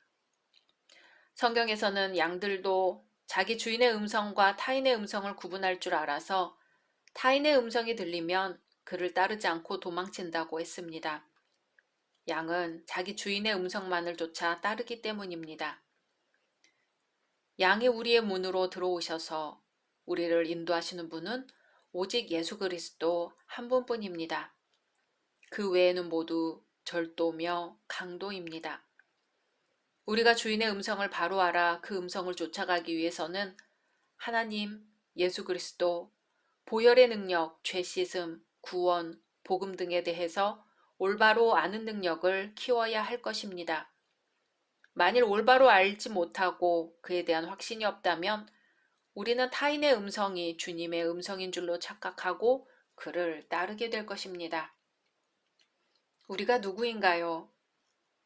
성경에서는 양들도 자기 주인의 음성과 타인의 음성을 구분할 줄 알아서 타인의 음성이 들리면 그를 따르지 않고 도망친다고 했습니다. 양은 자기 주인의 음성만을 쫓아 따르기 때문입니다. 양이 우리의 문으로 들어오셔서 우리를 인도하시는 분은 오직 예수 그리스도 한 분뿐입니다. 그 외에는 모두 절도며 강도입니다. 우리가 주인의 음성을 바로 알아 그 음성을 쫓아가기 위해서는 하나님, 예수 그리스도, 보혈의 능력, 죄 씻음, 구원, 복음 등에 대해서 올바로 아는 능력을 키워야 할 것입니다. 만일 올바로 알지 못하고 그에 대한 확신이 없다면 우리는 타인의 음성이 주님의 음성인 줄로 착각하고 그를 따르게 될 것입니다. 우리가 누구인가요?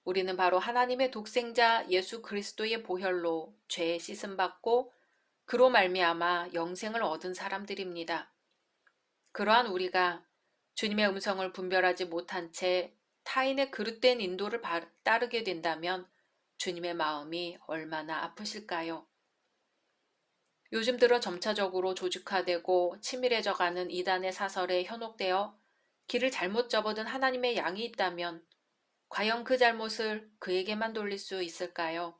우리는 바로 하나님의 독생자 예수 그리스도의 보혈로 죄에 씻음받고 그로 말미암아 영생을 얻은 사람들입니다. 그러한 우리가 주님의 음성을 분별하지 못한 채 타인의 그릇된 인도를 따르게 된다면 주님의 마음이 얼마나 아프실까요? 요즘 들어 점차적으로 조직화되고 치밀해져가는 이단의 사설에 현혹되어 길을 잘못 접어든 하나님의 양이 있다면 과연 그 잘못을 그에게만 돌릴 수 있을까요?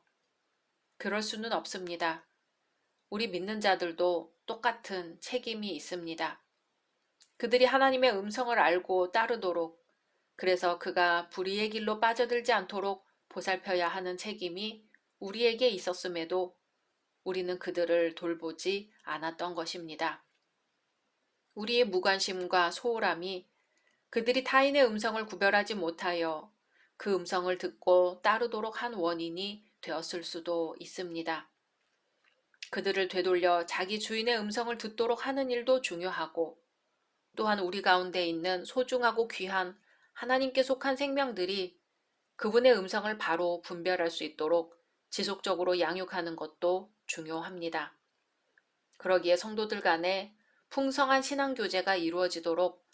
그럴 수는 없습니다. 우리 믿는 자들도 똑같은 책임이 있습니다. 그들이 하나님의 음성을 알고 따르도록, 그래서 그가 불의의 길로 빠져들지 않도록 보살펴야 하는 책임이 우리에게 있었음에도 우리는 그들을 돌보지 않았던 것입니다. 우리의 무관심과 소홀함이 그들이 타인의 음성을 구별하지 못하여 그 음성을 듣고 따르도록 한 원인이 되었을 수도 있습니다. 그들을 되돌려 자기 주인의 음성을 듣도록 하는 일도 중요하고, 또한 우리 가운데 있는 소중하고 귀한 하나님께 속한 생명들이 그분의 음성을 바로 분별할 수 있도록 지속적으로 양육하는 것도 중요합니다. 그러기에 성도들 간에 풍성한 신앙 교제가 이루어지도록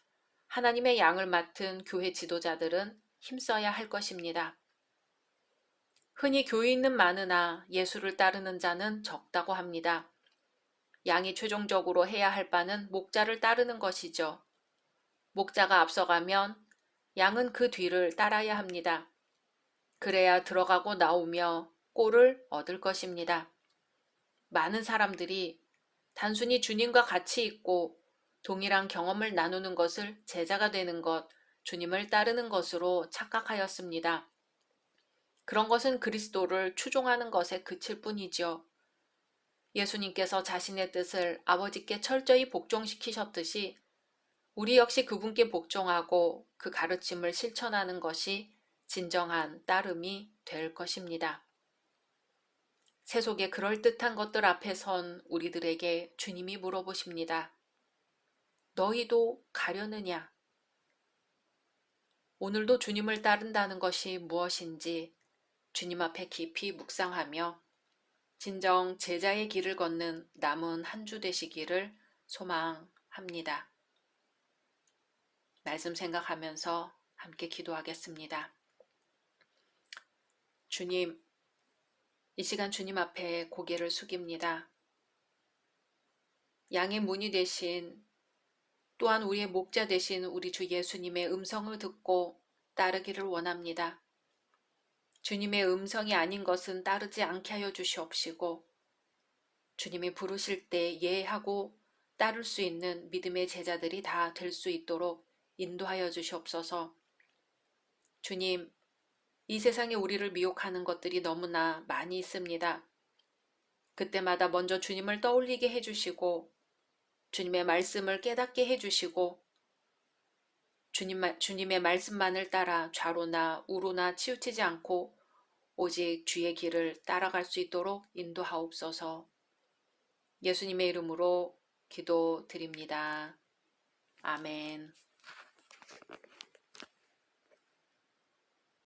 하나님의 양을 맡은 교회 지도자들은 힘써야 할 것입니다. 흔히 교인은 많으나 예수를 따르는 자는 적다고 합니다. 양이 최종적으로 해야 할 바는 목자를 따르는 것이죠. 목자가 앞서가면 양은 그 뒤를 따라야 합니다. 그래야 들어가고 나오며 꼴을 얻을 것입니다. 많은 사람들이 단순히 주님과 같이 있고 동일한 경험을 나누는 것을 제자가 되는 것, 주님을 따르는 것으로 착각하였습니다. 그런 것은 그리스도를 추종하는 것에 그칠 뿐이죠. 예수님께서 자신의 뜻을 아버지께 철저히 복종시키셨듯이 우리 역시 그분께 복종하고 그 가르침을 실천하는 것이 진정한 따름이 될 것입니다. 세속의 그럴듯한 것들 앞에 선 우리들에게 주님이 물어보십니다. 너희도 가려느냐? 오늘도 주님을 따른다는 것이 무엇인지 주님 앞에 깊이 묵상하며 진정 제자의 길을 걷는 남은 한 주 되시기를 소망합니다. 말씀 생각하면서 함께 기도하겠습니다. 주님, 이 시간 주님 앞에 고개를 숙입니다. 양의 문이 되신 또한 우리의 목자 되신 우리 주 예수님의 음성을 듣고 따르기를 원합니다. 주님의 음성이 아닌 것은 따르지 않게 하여 주시옵시고 주님이 부르실 때 예하고 따를 수 있는 믿음의 제자들이 다 될 수 있도록 인도하여 주시옵소서. 주님, 이 세상에 우리를 미혹하는 것들이 너무나 많이 있습니다. 그때마다 먼저 주님을 떠올리게 해주시고 주님의 말씀을 깨닫게 해주시고 주님의 말씀만을 따라 좌로나 우로나 치우치지 않고 오직 주의 길을 따라갈 수 있도록 인도하옵소서. 예수님의 이름으로 기도드립니다. 아멘.